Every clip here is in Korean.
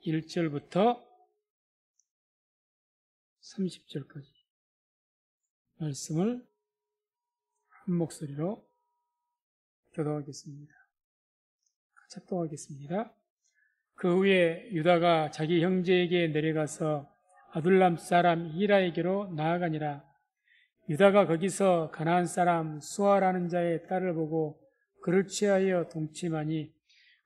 1절부터 30절까지 말씀을 한 목소리로 교독하겠습니다. 합독하겠습니다. 그 후에 유다가 자기 형제에게 내려가서 아둘람 사람 히라에게로 나아가니라. 유다가 거기서 가나안 사람 수아라는 자의 딸을 보고 그를 취하여 동침하니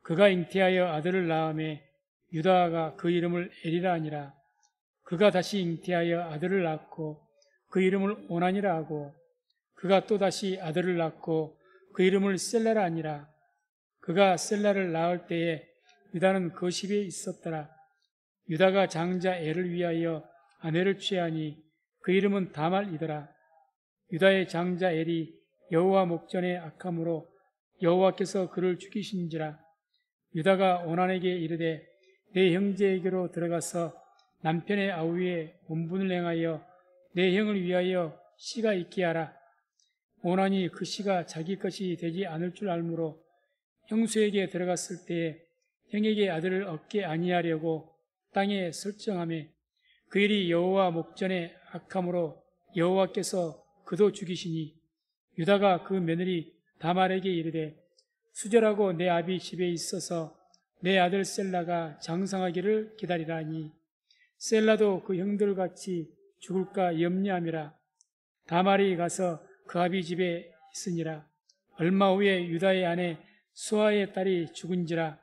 그가 잉태하여 아들을 낳음에 유다가 그 이름을 에리라 하니라. 그가 다시 잉태하여 아들을 낳고 그 이름을 오난이라 하고 그가 또 다시 아들을 낳고 그 이름을 셀라라 하니라. 그가 셀라를 낳을 때에 유다는 거십에 있었더라. 유다가 장자 엘을 위하여 아내를 취하니 그 이름은 다말이더라. 유다의 장자 엘이 여호와 목전에 악함으로 여호와께서 그를 죽이신지라. 유다가 오난에게 이르되 내 형제에게로 들어가서 남편의 아우의 본분을 행하여 내 형을 위하여 씨가 있게 하라. 오난이 그 씨가 자기 것이 되지 않을 줄 알므로 형수에게 들어갔을 때에 형에게 아들을 얻게 아니하려고 땅에 설정하며 그 일이 여호와 목전에 악함으로 여호와께서 그도 죽이시니 유다가 그 며느리 다말에게 이르되 수절하고 내 아비 집에 있어서 내 아들 셀라가 장성하기를 기다리라 하니 셀라도 그 형들같이 죽을까 염려함이라. 다말이 가서 그 아비 집에 있으니라. 얼마 후에 유다의 아내 수아의 딸이 죽은지라.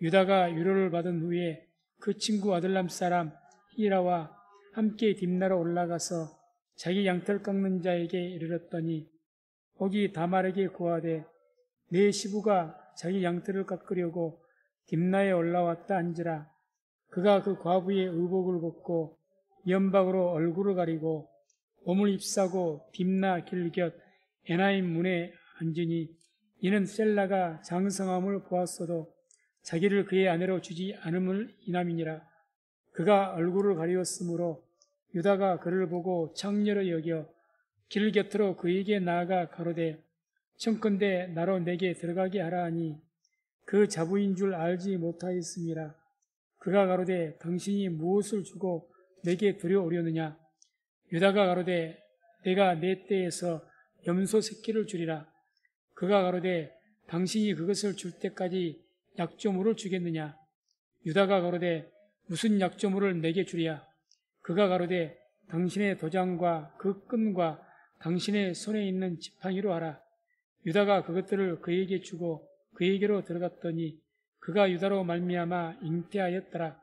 유다가 위로를 받은 후에 그 친구 아들람 사람 히라와 함께 딥나로 올라가서 자기 양털 깎는 자에게 이르렀더니 거기 다말에게 고하되 내 시부가 자기 양털을 깎으려고 딥나에 올라왔다 한지라. 그가 그 과부의 의복을 벗고 연박으로 얼굴을 가리고 몸을 ip사고 딥나 길 곁 에나임 문에 앉으니 이는 셀라가 장성함을 보았어도 자기를 그의 아내로 주지 않음을 인함이니라. 그가 얼굴을 가리었으므로 유다가 그를 보고 창녀로 여겨 길 곁으로 그에게 나아가 가로되 청컨대 나로 내게 들어가게 하라 하니 그 자부인 줄 알지 못하였음이라. 그가 가로되 당신이 무엇을 주고 내게 들여오려느냐. 유다가 가로되 내가 내 떼에서 염소 새끼를 주리라. 그가 가로되 당신이 그것을 줄 때까지 약조물을 주겠느냐. 유다가 가로되 무슨 약조물을 내게 주랴. 그가 가로되 당신의 도장과 그 끈과 당신의 손에 있는 지팡이로 하라. 유다가 그것들을 그에게 주고 그에게로 들어갔더니 그가 유다로 말미암아 잉태하였더라.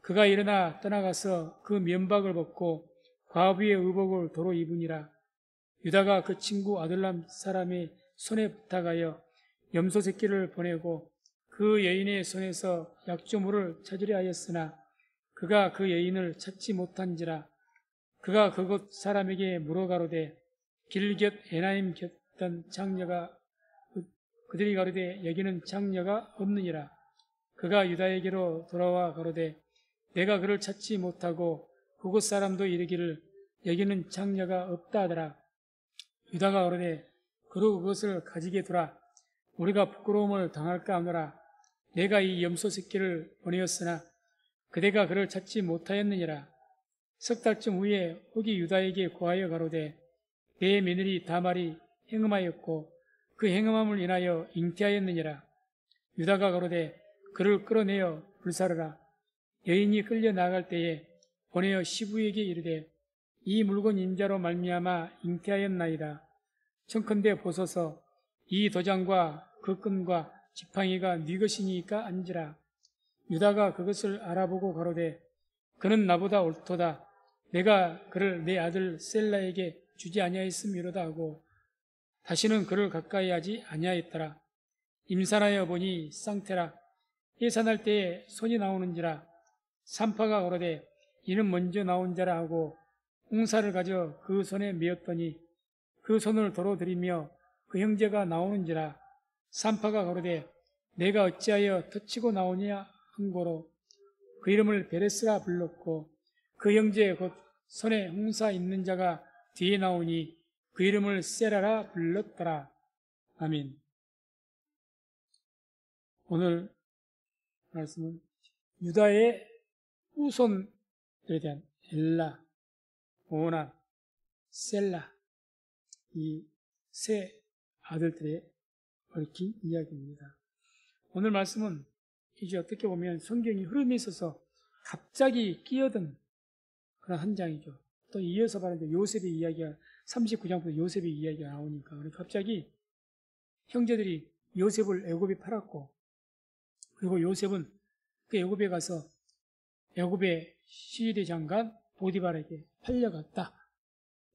그가 일어나 떠나가서 그 면박을 벗고 과부의 의복을 도로 입으니라. 유다가 그 친구 아둘람 사람의 손에 부탁하여 염소 새끼를 보내고 그 여인의 손에서 약조물을 찾으려 하였으나 그가 그 여인을 찾지 못한지라. 그가 그곳 사람에게 물어가로되 길 곁 에나임 곁던 장녀가 그들이 가로되 여기는 장녀가 없느니라. 그가 유다에게로 돌아와 가로되 내가 그를 찾지 못하고 그곳 사람도 이르기를 여기는 장녀가 없다 하더라. 유다가 가로되 그로 그것을 가지게 두라. 우리가 부끄러움을 당할까 하노라. 내가 이 염소 새끼를 보내었으나 그대가 그를 찾지 못하였느니라. 석 달쯤 후에 혹이 유다에게 고하여 가로되 내 며느리 다말이 행음하였고 그 행음함을 인하여 잉태하였느니라. 유다가 가로되 그를 끌어내어 불사르라. 여인이 끌려 나갈 때에 보내어 시부에게 이르되 이 물건 인자로 말미암아 잉태하였나이다. 청컨대 보소서 이 도장과 그 끈과 지팡이가 네 것이니까 앉으라. 유다가 그것을 알아보고 가로되 그는 나보다 옳도다. 내가 그를 내 아들 셀라에게 주지 아니하였음이로다 하고 다시는 그를 가까이 하지 아니하였더라. 임산하여 보니 쌍태라. 해산할 때에 손이 나오는지라. 산파가 가로되 이는 먼저 나온 자라 하고 홍사를 가져 그 손에 메었더니 그 손을 도로 들이며 그 형제가 나오는지라. 산파가 가로되 내가 어찌하여 터치고 나오냐 한고로 그 이름을 베레스라 불렀고 그 형제 곧 손에 홍사 있는 자가 뒤에 나오니 그 이름을 세라라 불렀더라. 아멘. 오늘 말씀은 유다의 후손들에 대한 엘라, 오난, 셀라 이 세 아들들의 얽힌 이야기입니다. 오늘 말씀은 이제 어떻게 보면 성경이 흐름이 있어서 갑자기 끼어든 그런 한 장이죠. 또 이어서 말하는 요셉의 이야기가 39장부터 요셉의 이야기가 나오니까 갑자기 형제들이 요셉을 애굽에 팔았고, 그리고 요셉은 그 애굽에 가서 애굽의 시대 장관 보디발에게 팔려갔다.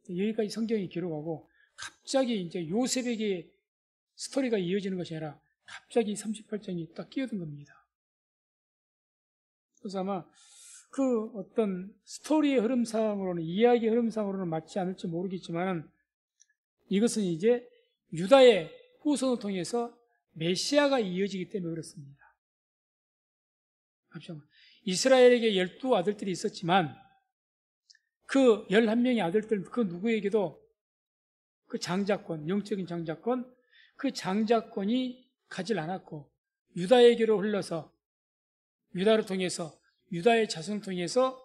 여기까지 성경이 기록하고 갑자기 이제 요셉에게 스토리가 이어지는 것이 아니라 갑자기 38장이 딱 끼어든 겁니다. 그래서 아마 그 어떤 스토리의 흐름상으로는, 이야기의 흐름상으로는 맞지 않을지 모르겠지만 이것은 이제 유다의 후손을 통해서 메시아가 이어지기 때문에 그렇습니다. 이스라엘에게 12아들들이 있었지만 그 11명의 아들들 그 누구에게도 그 장자권, 영적인 장자권, 그 장자권이 가질 않았고 유다에게로 흘러서 유다를 통해서 유다의 자손을 통해서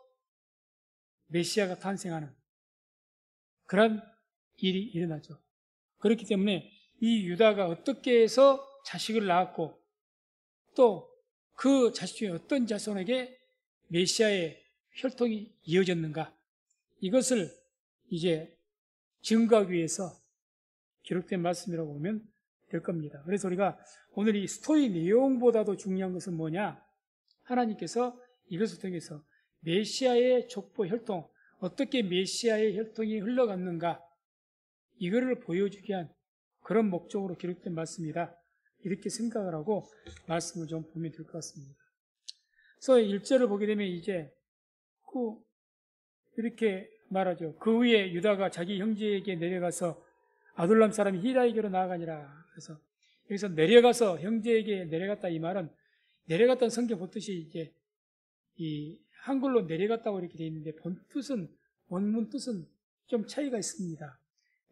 메시아가 탄생하는 그런 일이 일어나죠. 그렇기 때문에 이 유다가 어떻게 해서 자식을 낳았고 또 그 자식 중에 어떤 자손에게 메시아의 혈통이 이어졌는가, 이것을 이제 증거하기 위해서 기록된 말씀이라고 보면 될 겁니다. 그래서 우리가 오늘 이 스토리 내용보다도 중요한 것은 뭐냐? 하나님께서 이것을 통해서 메시아의 족보 혈통, 어떻게 메시아의 혈통이 흘러갔는가, 이거를 보여주기 위한 그런 목적으로 기록된 말씀이다. 이렇게 생각을 하고 말씀을 좀 보면 될 것 같습니다. 그래서 1절을 보게 되면 이제 이렇게 말하죠. 그 후에 유다가 자기 형제에게 내려가서 아둘람 사람 히라에게로 나아가니라. 그래서 여기서 내려가서 형제에게 내려갔다, 이 말은 내려갔다는 성경 보듯이 이제 이 한글로 내려갔다고 이렇게 되어 있는데 본뜻은, 원문 뜻은 좀 차이가 있습니다.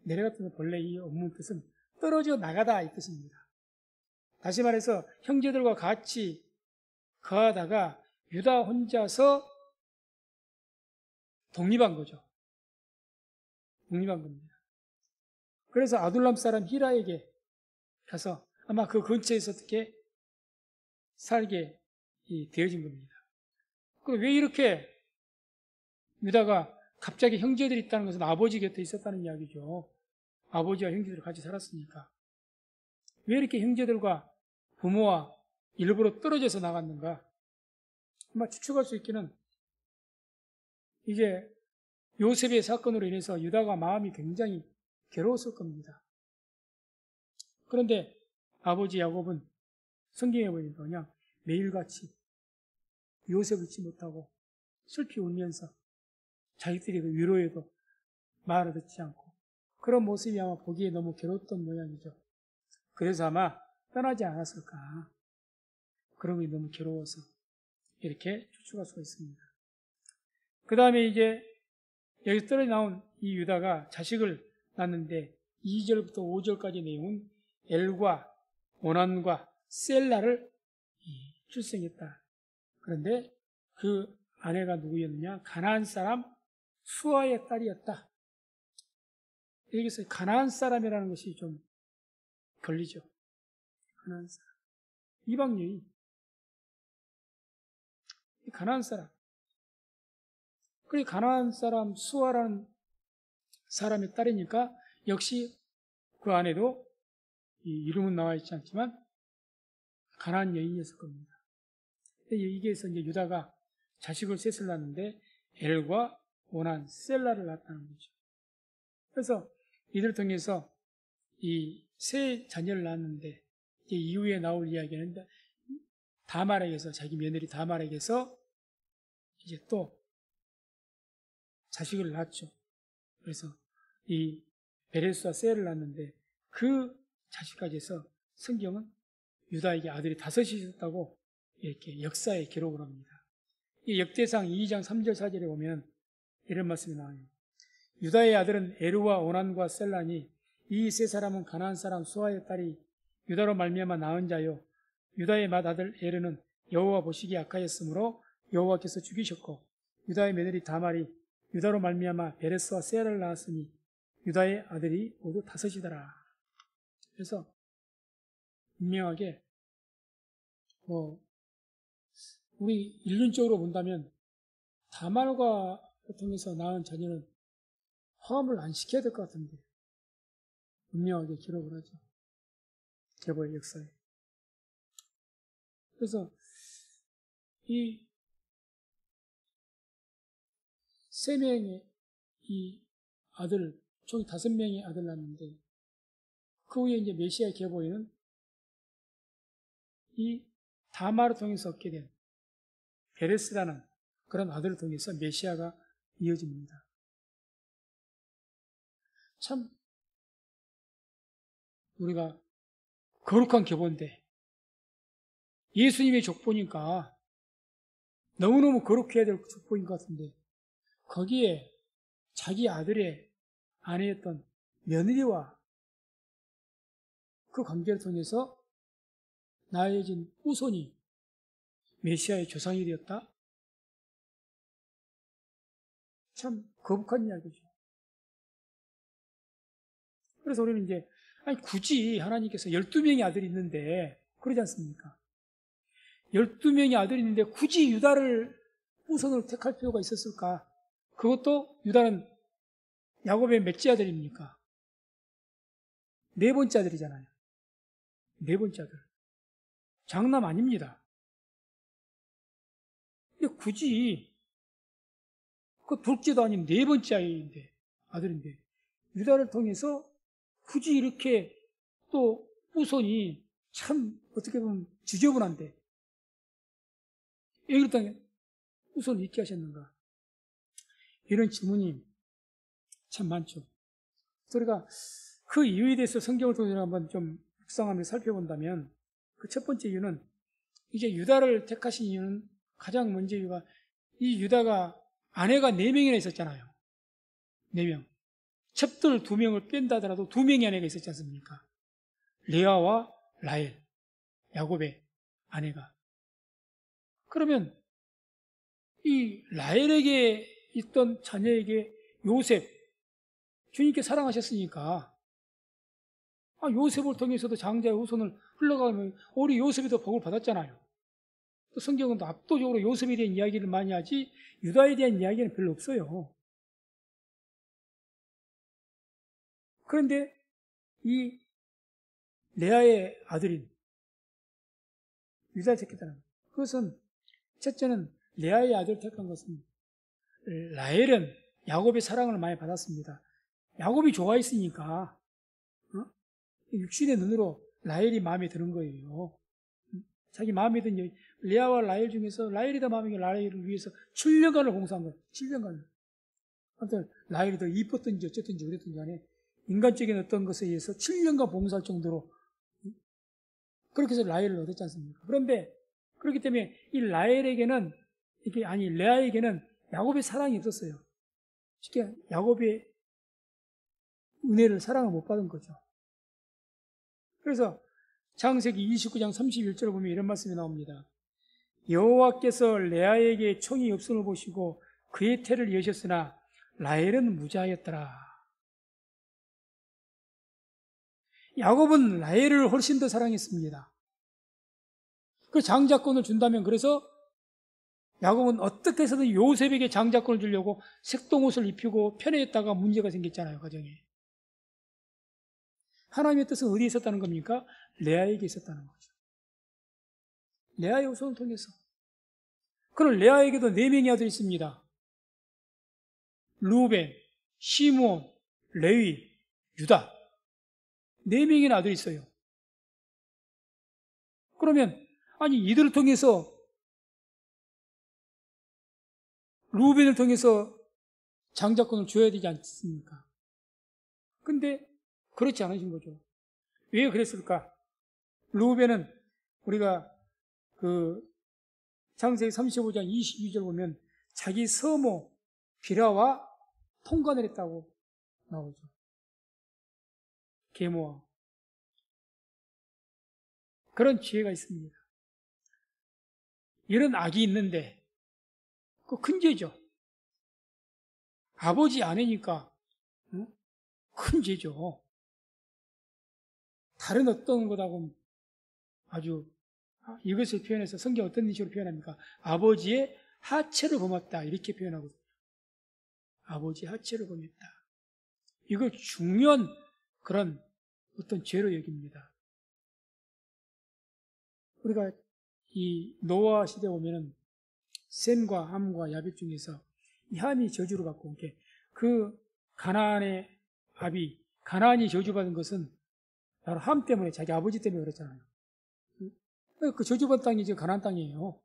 내려갔다는 본래 이 원문 뜻은 떨어져 나가다 이 뜻입니다. 다시 말해서 형제들과 같이 거하다가 유다 혼자서 독립한 거죠. 독립한 겁니다. 그래서 아둘람 사람 히라에게 가서 아마 그 근처에서 어떻게 살게 되어진 겁니다. 그럼 왜 이렇게 유다가 갑자기 형제들이 있다는 것은 아버지 곁에 있었다는 이야기죠. 아버지와 형제들이 같이 살았으니까. 왜 이렇게 형제들과 부모와 일부러 떨어져서 나갔는가? 아마 추측할 수 있기는 이제 요셉의 사건으로 인해서 유다가 마음이 굉장히 괴로웠을 겁니다. 그런데 아버지 야곱은 성경에 보니까 그냥 매일같이 요셉을 잊지 못하고 슬피 울면서 자기들이 그 위로해도 말을 듣지 않고 그런 모습이 아마 보기에 너무 괴로웠던 모양이죠. 그래서 아마 떠나지 않았을까. 그런 게 너무 괴로워서 이렇게 추측할 수가 있습니다. 그 다음에 이제 여기 떨어져 나온 이 유다가 자식을 낳는데 2절부터 5절까지 내용은 엘과 오난과 셀라를 출생했다. 그런데 그 아내가 누구였느냐? 가나안 사람 수아의 딸이었다. 여기서 가나안 사람이라는 것이 좀 걸리죠. 가나안 사람. 이방 여인. 가나안 사람. 그 가나안 사람 수아라는 사람의 딸이니까 역시 그 안에도 이 이름은 나와 있지 않지만 가나안 여인이었을 겁니다. 이게서 이제 유다가 자식을 셋을 낳는데 엘과 오난, 셀라를 낳았다는 거죠. 그래서 이들을 통해서 이 세 자녀를 낳았는데 이후에 나올 이야기는 다말에게서, 자기 며느리 다말에게서 이제 또 자식을 낳았죠. 그래서 이 베레스와 셀을 낳았는데 그 자식까지 해서 성경은 유다에게 아들이 5이 있었다고 이렇게 역사에 기록을 합니다. 이 역대상 2장 3절 4절에 보면 이런 말씀이 나와요. 유다의 아들은 에르와 오난과 셀라니 이 세 사람은 가나안 사람 수아의 딸이 유다로 말미암아 낳은 자요. 유다의 맏아들 에르는 여호와 보시기에 악하였으므로 여호와께서 죽이셨고 유다의 며느리 다말이 유다로 말미암아 베레스와 세라를 낳았으니 유다의 아들이 모두 다섯이더라. 그래서 분명하게 우리 인륜적으로 본다면 다말과 통해서 낳은 자녀는 포함을 안 시켜야 될 것 같은데 분명하게 기록을 하죠. 계보의 역사에. 그래서 이 세 명의 이 아들, 총 5명의 아들 낳았는데 그 후에 이제 메시아의 계보에는 이 다말을 통해서 얻게 된 베레스라는 그런 아들을 통해서 메시아가 이어집니다. 참 우리가 거룩한 계보인데 예수님의 족보니까 너무너무 거룩해야 될 족보인 것 같은데 거기에 자기 아들의 아내였던 며느리와 그 관계를 통해서 낳아진 후손이 메시아의 조상이 되었다? 참 거북한 이야기죠. 그래서 우리는 이제 굳이 하나님께서 12명의 아들이 있는데 그러지 않습니까? 12명의 아들이 있는데 굳이 유다를 후손으로 택할 필요가 있었을까? 그것도 유다는 야곱의 몇째 아들입니까? 네 번째 아들이잖아요. 네 번째 아들. 장남 아닙니다. 근데 굳이 그 둘째도 아닌 네 번째 아들인데 유다를 통해서 굳이 이렇게 또 후손이 참 어떻게 보면 지저분한데 여기를 땅에 후손을 있게 하셨는가? 이런 질문이 참 많죠. 우리가 그 이유에 대해서 성경을 통해서 한번 좀 묵상하며 살펴본다면 그 첫 번째 이유는 이제 유다를 택하신 이유는 가장 먼저 이유가 이 유다가 아내가 4명이나 있었잖아요. 4명. 첩들 2명을 뺀다 하더라도 2명의 아내가 있었지 않습니까? 레아와 라헬, 야곱의 아내가. 그러면 이 라헬에게 있던 자녀에게 요셉, 주님께 사랑하셨으니까 요셉을 통해서도 장자의 후손을 흘러가면 우리 요셉이 더 복을 받았잖아요. 또 성경은 또 압도적으로 요셉에 대한 이야기를 많이 하지 유다에 대한 이야기는 별로 없어요. 그런데 이 레아의 아들인 유다를 택했다는 것. 그것은 첫째는 레아의 아들을 택한 것은 라헬은 야곱의 사랑을 많이 받았습니다. 야곱이 좋아했으니까 육신의 눈으로 라헬이 마음에 드는 거예요. 자기 마음에 든 레아와 라헬 중에서 라헬이 더 마음에 라헬을 위해서 7년간을 봉사한 거예요. 7년간을. 아무튼 라헬이 더 이뻤든지 어쨌든지 그랬든지 간에 인간적인 어떤 것에 의해서 7년간 봉사할 정도로 그렇게 해서 라헬을 얻었지 않습니까? 그런데 그렇기 때문에 이 라헬에게는 레아에게는 야곱의 사랑이 없었어요. 쉽게 야곱의 은혜를 사랑을 못 받은 거죠. 그래서 창세기 29장 31절을 보면 이런 말씀이 나옵니다. 여호와께서 레아에게 총이 없음을 보시고 그의 태를 여셨으나 라헬은 무자하였더라. 야곱은 라헬을 훨씬 더 사랑했습니다. 그 장자권을 준다면 그래서 야곱은 어떻게 해서든 요셉에게 장자권을 주려고 색동옷을 입히고 편애했다가 문제가 생겼잖아요, 가정에. 하나님의 뜻은 어디에 있었다는 겁니까? 레아에게 있었다는 거죠. 레아의 후손을 통해서. 그럼 레아에게도 4명의 아들이 있습니다. 루벤, 시므온, 레위, 유다. 4명의 아들이 있어요. 그러면 이들을 통해서 루벤을 통해서 장자권을 줘야 되지 않습니까? 근데 그렇지 않으신 거죠. 왜 그랬을까? 루벤은 우리가 창세기 35장 22절 보면 자기 서모 비라와 통관을 했다고 나오죠. 계모와 그런 지혜가 있습니다. 이런 악이 있는데 그 큰 죄죠. 아버지 아내니까 큰 죄죠. 다른 어떤 것하고는 아주 이것을 표현해서 성경 어떤 식으로 표현합니까? 아버지의 하체를 범했다 이렇게 표현하거든요. 아버지의 하체를 범했다. 이거 중요한 그런 어떤 죄로 여깁니다. 우리가 이 노아 시대에 오면은 셈과 함과 야벳 중에서 이 함이 저주를 받고 이렇게 그 가나안의 아비 가나안이 저주받은 것은 바로 함 때문에 자기 아버지 때문에 그랬잖아요. 그 저주받은 땅이 지금 가나안 땅이에요.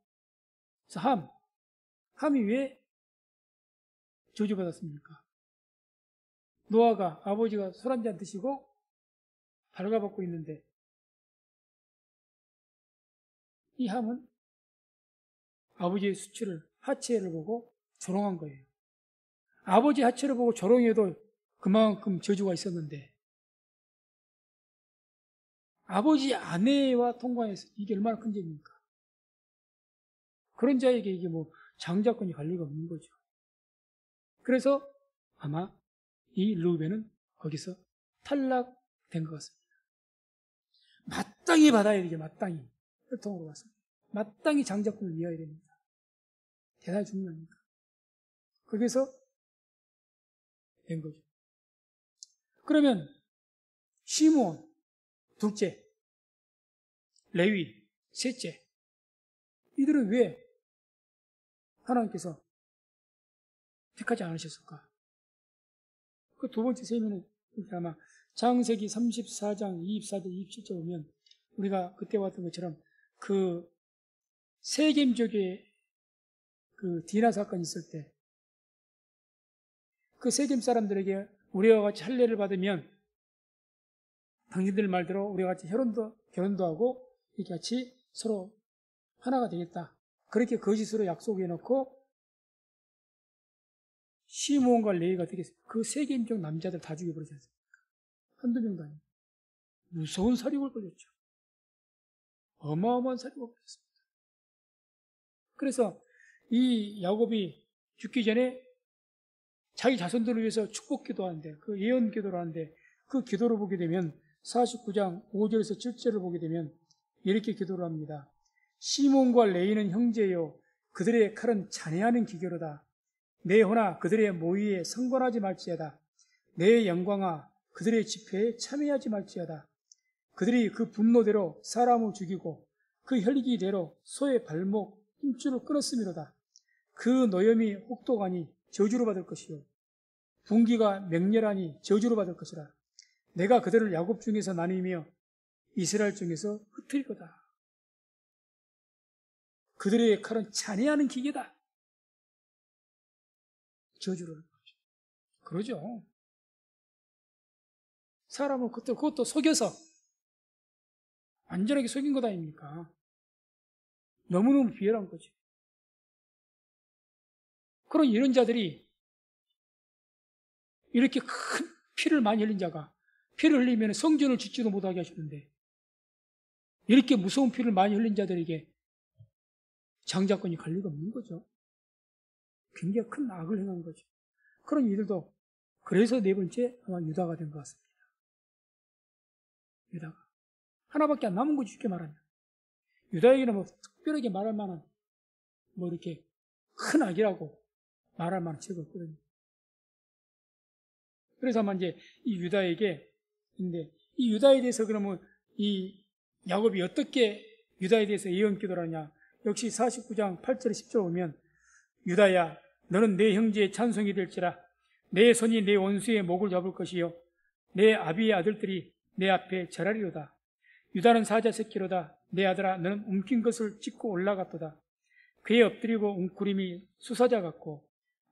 그래서 함이 왜 저주받았습니까? 노아가 아버지가 술 한잔 드시고 발가벗고 있는데 이 함은 아버지의 수치를 하체를 보고 조롱한 거예요. 아버지 하체를 보고 조롱해도 그만큼 저주가 있었는데 아버지 아내와 통과해서 이게 얼마나 큰 죄입니까? 그런 자에게 이게 뭐 장자권이 갈 리가 없는 거죠. 그래서 아마 이 르우벤은 거기서 탈락된 것 같습니다. 마땅히 받아야 되게 마땅히 혈통으로 왔습니다. 마땅히 장자권을 이어야 됩니다. 대단히 중요하니까. 거기서 된 거죠. 그러면 시므온 둘째, 레위 셋째, 이들은 왜 하나님께서 택하지 않으셨을까? 그 두 번째 세면은 아마 창세기 34장 24절 27절 보면 우리가 그때 봤던 것처럼 그 세겜족의 그 디나 사건이 있을 때 그 세겜 사람들에게 우리와 같이 할례를 받으면 당신들 말대로 우리와 같이 결혼도 하고 이렇게 같이 서로 하나가 되겠다. 그렇게 거짓으로 약속해 놓고 시므온과 레위가 어떻게 했습니까? 그 세겜족 남자들 다 죽여버리지 않습니까? 한두 명도 아니고 무서운 사륙을 벌였죠. 어마어마한 사륙을 벌였습니다. 그래서 이 야곱이 죽기 전에 자기 자손들을 위해서 축복 기도하는데 그 예언 기도를 하는데 그 기도를 보게 되면 49장 5절에서 7절을 보게 되면 이렇게 기도를 합니다. 시몬과 레위는 형제요 그들의 칼은 잔해하는 기계로다. 내 혼아 그들의 모의에 상관하지 말지어다. 내 영광아 그들의 집회에 참여하지 말지어다. 그들이 그 분노대로 사람을 죽이고 그 혈기대로 소의 발목 힘줄을 끊었음이로다. 그 노염이 혹독하니 저주를 받을 것이요 분기가 맹렬하니 저주를 받을 것이라. 내가 그들을 야곱 중에서 나누며 이스라엘 중에서 흩트리로다. 그들의 칼은 잔해하는 기계다. 저주를 하는 거죠. 그러죠. 사람을 그것도 속여서 완전하게 속인 것 아닙니까? 너무너무 비열한 거죠. 그런 이런 자들이 이렇게 큰 피를 많이 흘린 자가 피를 흘리면 성전을 짓지도 못하게 하시는데 이렇게 무서운 피를 많이 흘린 자들에게 장자권이 갈 리가 없는 거죠. 굉장히 큰 악을 행한 거죠. 그런 이들도 그래서 네 번째 아마 유다가 된 것 같습니다. 유다가 하나밖에 안 남은 거지 쉽게 말하면 유다에게는 뭐 특별하게 말할 만한 뭐 이렇게 큰 악이라고 말할 만한 죄가 없거든요. 그래서 아마 이제 이 유다에게 근데 이 유다에 대해서 그러면 이 야곱이 어떻게 유다에 대해서 예언 기도를 하냐 역시 49장 8절 10절 보면 유다야 너는 내 형제의 찬송이 될지라 내 손이 내 원수의 목을 잡을 것이요 내 아비의 아들들이 내 앞에 절하리로다. 유다는 사자 새끼로다. 내 아들아 너는 움킨 것을 찢고 올라갔도다. 그에 엎드리고 웅크림이 수사자 같고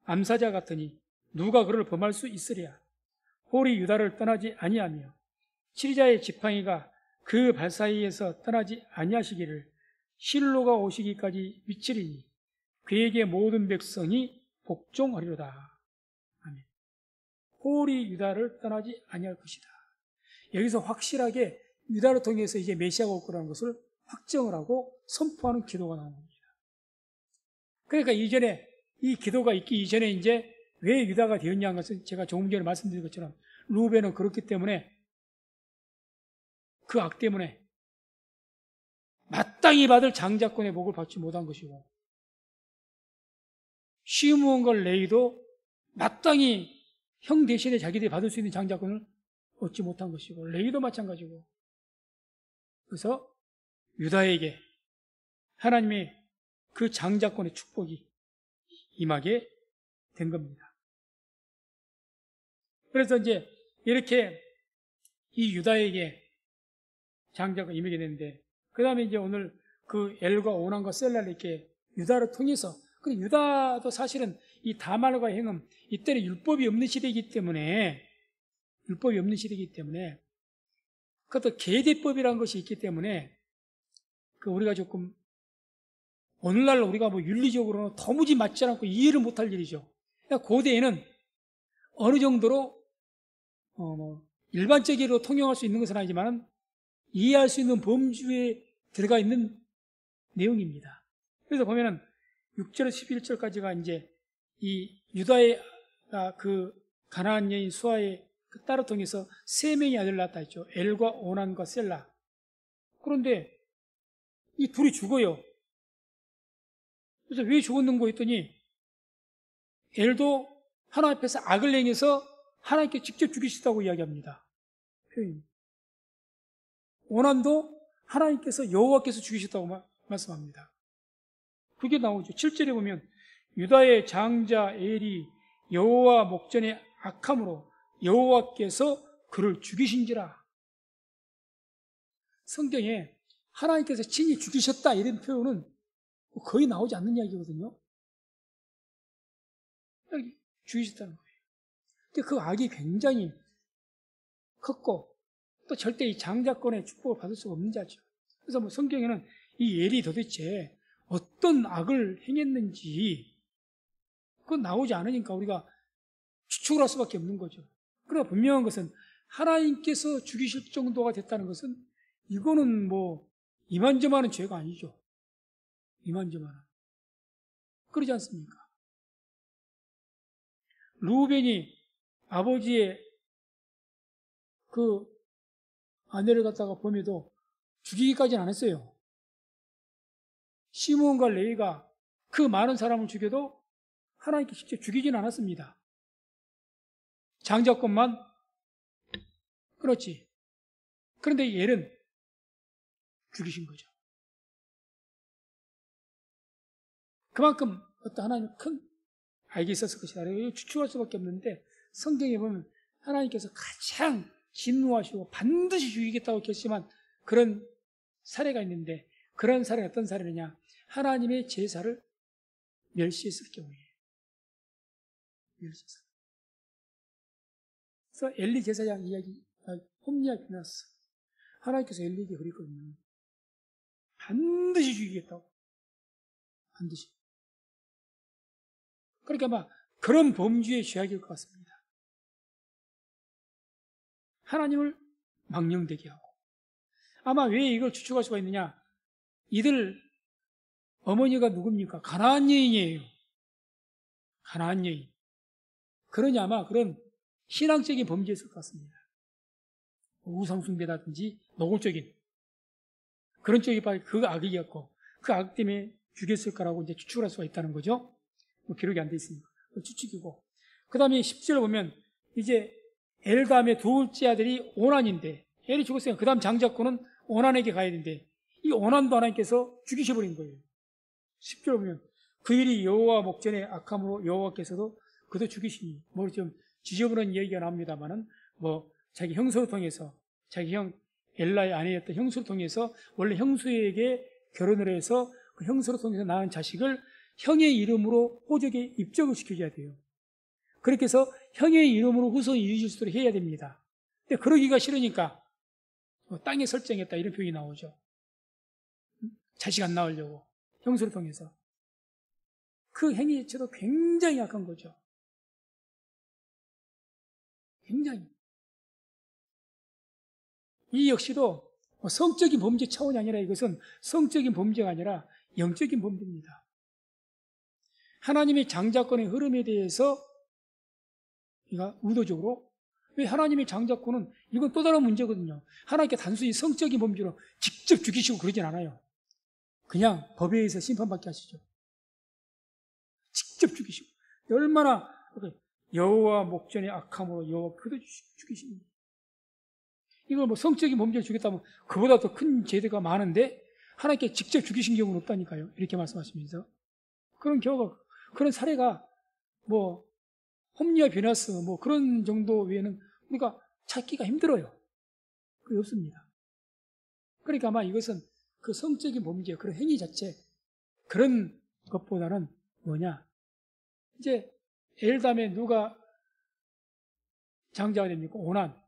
암사자 같으니 누가 그를 범할 수 있으랴. 홀이 유다를 떠나지 아니하며 치리자의 지팡이가 그 발 사이에서 떠나지 아니하시기를 실로가 오시기까지 미치리니 그에게 모든 백성이 복종하리로다. 아멘. 홀이 유다를 떠나지 아니할 것이다. 여기서 확실하게 유다를 통해서 이제 메시아가 올 거라는 것을 확정을 하고 선포하는 기도가 나온 겁니다. 그러니까 이전에 이 기도가 있기 이전에 이제 왜 유다가 되었냐는 것은 제가 조금 전에 말씀드린 것처럼 루벤은 그렇기 때문에 그 악 때문에 마땅히 받을 장자권의 복을 받지 못한 것이고 시므온과 레위도 마땅히 형 대신에 자기들이 받을 수 있는 장자권을 얻지 못한 것이고 레위도 마찬가지고 그래서 유다에게 하나님의 그 장자권의 축복이 임하게 된 겁니다. 그래서 이제 이렇게 이 유다에게 장자권이 임하게 되는데 그 다음에 이제 오늘 그 엘과 오난과 셀라를 이렇게 유다를 통해서 근데 유다도 사실은 이 다말과 행음 이때는 율법이 없는 시대이기 때문에 그것도 계대법이라는 것이 있기 때문에 그 우리가 조금 오늘날 우리가 뭐 윤리적으로는 도무지 맞지 않고 이해를 못할 일이죠. 그러니까 고대에는 어느 정도로 일반적으로 통용할 수 있는 것은 아니지만 이해할 수 있는 범주에 들어가 있는 내용입니다. 그래서 보면은 6절 11절까지가 이제 이 유다의 그 가나안 여인 수아의 그 딸을 통해서 3명의 아들을 낳았다 했죠. 엘과 오난과 셀라. 그런데 이 둘이 죽어요. 그래서 왜 죽었는가 했더니 엘도 하나님 앞에서 악을 행해서 하나님께 직접 죽이시다고 이야기합니다. 표현. 오난도 하나님께서 여호와께서 죽이셨다고 말씀합니다. 그게 나오죠. 7절에 보면 유다의 장자 엘이 여호와 목전에 악함으로 여호와께서 그를 죽이신지라. 성경에 하나님께서 친히 죽이셨다 이런 표현은 거의 나오지 않는 이야기거든요. 죽이셨다는 거예요. 근데 그 악이 굉장히 컸고 또 절대 이 장자권의 축복을 받을 수가 없는 자죠. 그래서 뭐 성경에는 이 엘이 도대체 어떤 악을 행했는지 그건 나오지 않으니까 우리가 추측을 할 수밖에 없는 거죠. 그러나 분명한 것은 하나님께서 죽이실 정도가 됐다는 것은 이거는 뭐 이만저만한 죄가 아니죠. 이만저만한. 그러지 않습니까? 루벤이 아버지의 그 아내를 갖다가 범해도 죽이기까지는 안 했어요. 시므온과 레위가 그 많은 사람을 죽여도 하나님께 직접 죽이지는 않았습니다. 장자권만 그렇지. 그런데 얘는 죽이신 거죠. 그만큼 어떤 하나님의 큰 알게 있었을 것이다. 추측할 수밖에 없는데 성경에 보면 하나님께서 가장 진노하시고 반드시 죽이겠다고 결심한 그런 사례가 있는데 그런 사례는 어떤 사례느냐? 하나님의 제사를 멸시했을 경우에 멸시했어요. 그래서 엘리 제사장 이야기 홈리가 끝났어. 하나님께서 엘리에게 그랬거든요. 반드시 죽이겠다고. 반드시. 그러니까 아마 그런 범주의 죄악일 것 같습니다. 하나님을 망령되게 하고. 아마 왜 이걸 추측할 수가 있느냐? 이들 어머니가 누굽니까? 가나안 여인이에요. 가나안 여인. 그러니 아마 그런 신앙적인 범죄였을 것 같습니다. 우상숭배라든지 노골적인 그런 쪽이 바로 그 악이었고 그 악 때문에 죽였을 거라고 이제 추측을 할 수가 있다는 거죠. 뭐 기록이 안 돼 있으니까. 추측이고. 그 다음에 10절 보면 이제 엘 다음에 둘째 아들이 오난인데 엘이 죽었으니까 그 다음 장자권은 오난에게 가야 되는데 이 오난도 하나님께서 죽이셔버린 거예요. 10절 보면 그 일이 여호와 목전에 악함으로 여호와께서도 그도 죽이시니 뭐 좀 지저분한 이야기가 나옵니다만은 뭐 자기 형수를 통해서 자기 형 엘라의 아내였던 형수를 통해서 원래 형수에게 결혼을 해서 그 형수를 통해서 낳은 자식을 형의 이름으로 호적에 입적을 시켜줘야 돼요. 그렇게 해서 형의 이름으로 후손이 이루어질 수 있도록 해야 됩니다. 근데 그러기가 싫으니까 땅에 설정했다 이런 표현이 나오죠. 자식 안 낳으려고 형수를 통해서. 그 행위 자체도 굉장히 약한 거죠. 굉장히. 이 역시도 성적인 범죄 차원이 아니라 이것은 성적인 범죄가 아니라 영적인 범죄입니다. 하나님의 장자권의 흐름에 대해서 우리가 의도적으로, 왜 하나님의 장자권은 이건 또 다른 문제거든요. 하나님께 단순히 성적인 범죄로 직접 죽이시고 그러진 않아요. 그냥 법에 의해서 심판받게 하시죠. 직접 죽이시고. 얼마나 여호와 목전의 악함으로 여호와 그도 죽이십니다. 이걸 뭐 성적인 범죄를 죽였다면 그보다 더 큰 죄가 많은데 하나님께 직접 죽이신 경우는 없다니까요. 이렇게 말씀하시면서. 그런 경우가, 그런 사례가 뭐 홈리와 비나스 뭐 그런 정도 외에는 우리가 찾기가 힘들어요. 그게 없습니다. 그러니까 아마 이것은 그 성적인 범죄, 그런 행위 자체, 그런 것보다는 뭐냐. 이제 엘담에 누가 장자가 됩니까? 오난.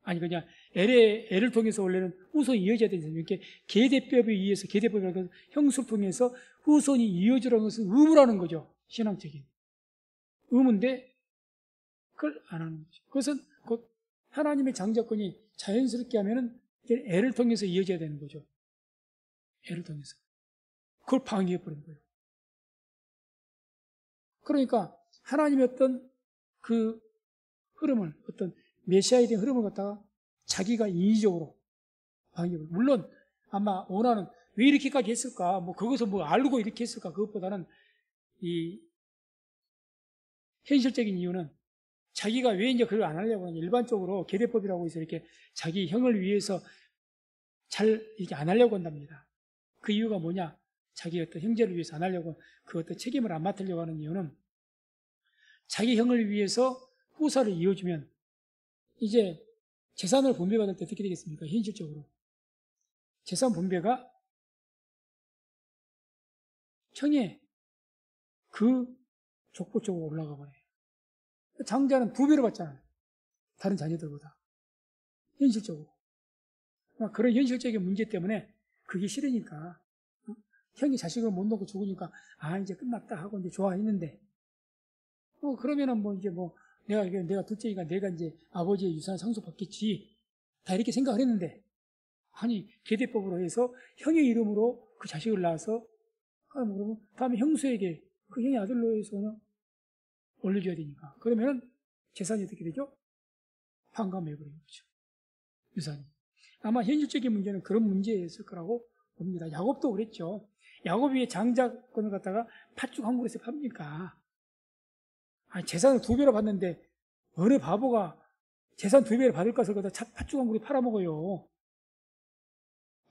아니, 그냥 엘을 통해서 원래는 후손이 이어져야 되잖아요. 이렇게 계대법에 의해서, 계대법이라고 형수를 통해서 후손이 이어지라는 것은 의무라는 거죠. 신앙적인. 의무인데, 그걸 안 하는 거죠. 그것은 곧 하나님의 장자권이 자연스럽게 하면은 엘을 통해서 이어져야 되는 거죠. 엘을 통해서. 그걸 방해해버린 거예요. 그러니까 하나님의 어떤 그 흐름을, 어떤 메시아에 대한 흐름을 갖다가 자기가 인위적으로 방해해버린. 물론 아마 오나는 왜 이렇게까지 했을까? 뭐 그것을 뭐 알고 이렇게 했을까? 그것보다는 이 현실적인 이유는 자기가 왜 이제 그걸 안 하려고 하냐. 일반적으로 계대법이라고 해서 이렇게 자기 형을 위해서 잘 이렇게 안 하려고 한답니다. 그 이유가 뭐냐? 자기 어떤 형제를 위해서 안 하려고, 그 어떤 책임을 안 맡으려고 하는 이유는 자기 형을 위해서 후사를 이어주면 이제 재산을 분배받을 때 어떻게 되겠습니까? 현실적으로. 재산 분배가 형의 그 족보 쪽으로 올라가 버려요. 장자는 2배로 받잖아요. 다른 자녀들보다. 현실적으로. 그런 현실적인 문제 때문에 그게 싫으니까. 형이 자식을 못 놓고 죽으니까 이제 끝났다 하고 이제 좋아했는데 그러면은 뭐 이제 뭐 내가 둘째니까 내가 이제 아버지의 유산 상속받겠지. 다 이렇게 생각을 했는데 아니 계대법으로 해서 형의 이름으로 그 자식을 낳아서 그러면 다음에 형수에게 그 형의 아들로 해서 올려줘야 되니까. 그러면은 재산이 어떻게 되죠? 환감해버리는 거죠. 유산이. 아마 현실적인 문제는 그런 문제였을 거라고 봅니다. 야곱도 그랬죠. 야곱이 장자권을 갖다가 팥죽 한 그릇에 팝니까? 재산을 2배로 받는데 어느 바보가 재산 2배를 받을 것을 갖다 팥죽 한 그릇 팔아먹어요.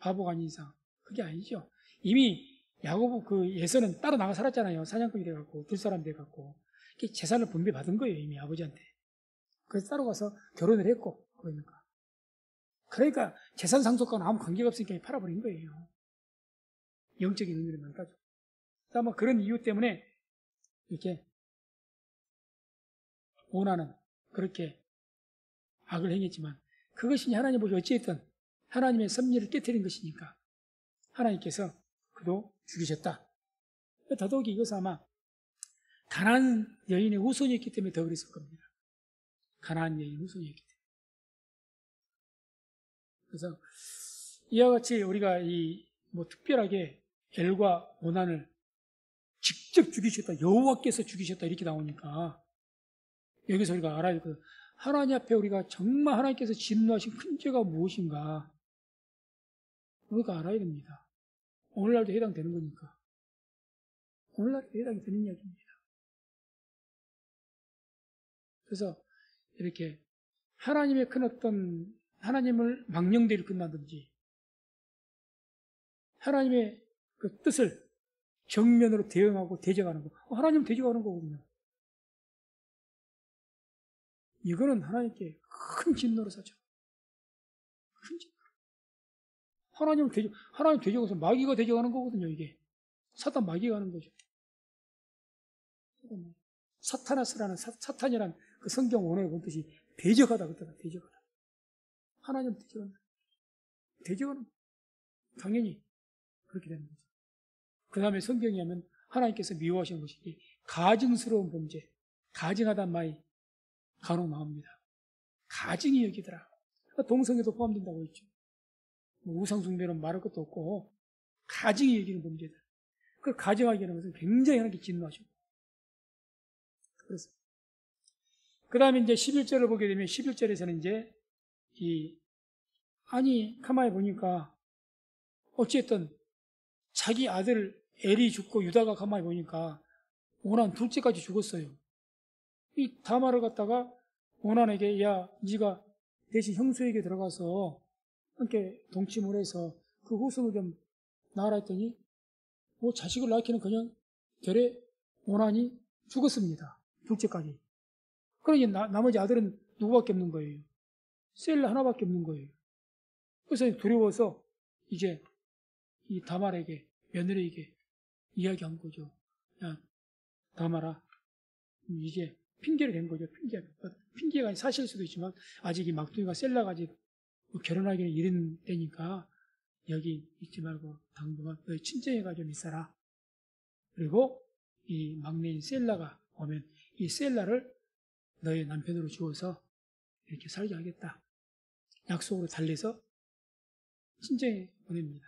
바보가 아닌 이상. 그게 아니죠. 이미 야곱 그 예서는 따로 나가 살았잖아요. 사냥꾼이 돼갖고 들사람 돼갖고 재산을 분배받은 거예요. 이미 아버지한테. 그래서 따로 가서 결혼을 했고 그러니까 재산 상속과는 아무 관계가 없으니까 팔아버린 거예요. 영적인 의미로만 따져. 아마 그런 이유 때문에 이렇게 오나는 그렇게 악을 행했지만 그것이 하나님 보시 어찌했든 하나님의 섭리를 깨뜨린 것이니까 하나님께서 그도 죽이셨다. 더더욱이 이것은 아마 가나안 여인의 후손이었기 때문에 더 그랬을 겁니다. 가나안 여인 후손이었기 때문에. 그래서 이와 같이 우리가 뭐 특별하게 엘과 오난을 직접 죽이셨다, 여호와께서 죽이셨다 이렇게 나오니까 여기서 우리가 알아야 될 것, 하나님 앞에 우리가 정말 하나님께서 진노하신 큰 죄가 무엇인가 우리가 알아야 됩니다. 오늘날도 해당되는 거니까. 오늘날도 해당이 되는 이야기입니다. 그래서 이렇게 하나님의 큰 어떤 하나님을 망령되이 끝나든지 하나님의 그 뜻을 정면으로 대응하고 대적하는 거. 하나님 대적하는 거거든요. 이거는 하나님께 큰 진노로 사죠. 큰 진노. 하나님 대적해서 마귀가 대적하는 거거든요, 이게. 사탄 마귀가 하는 거죠. 사타나스라는 사탄이라는 그 성경 원어에 본 뜻이 대적하다, 그때가 대적하다. 하나님 대적하는 당연히 그렇게 되는 거죠. 그 다음에 성경에 하면 하나님께서 미워하시는 것이 가증스러운 범죄, 가증하단 말이 간혹 나옵니다. 가증이 여기더라. 동성애도 포함된다고 했죠. 우상숭배는 말할 것도 없고 가증이 여기는 범죄들. 그걸 가증하게 하는 것은 굉장히 하나님께 진노하시고 그렇습니다. 그 다음에 이제 11절을 보게 되면 11절에서는 이제 가만히 보니까 어쨌든 자기 아들 엘이 죽고 유다가 가만히 보니까 오난 둘째까지 죽었어요. 이 다말을 갖다가 오난에게 야 네가 대신 형수에게 들어가서 함께 동침을 해서 그 후손을 좀 낳아라 했더니 뭐 자식을 낳기는 그냥 되레 오난이 죽었습니다. 둘째까지. 그러니 나머지 아들은 누구밖에 없는 거예요. 셀라 하나밖에 없는 거예요. 그래서 두려워서 이제 이 다말에게 며느리에게 이야기한 거죠. 야 다말아 이제 핑계를 댄 거죠. 핑계가 사실일 수도 있지만 아직 이 막둥이가 셀라가 아직 결혼하기는 이른 때니까 여기 있지 말고 당분간 너희 친정에가 좀 있어라. 그리고 이 막내인 셀라가 오면 이 셀라를 너의 남편으로 주어서 이렇게 살게 하겠다. 약속으로 달래서 친정에 보냅니다.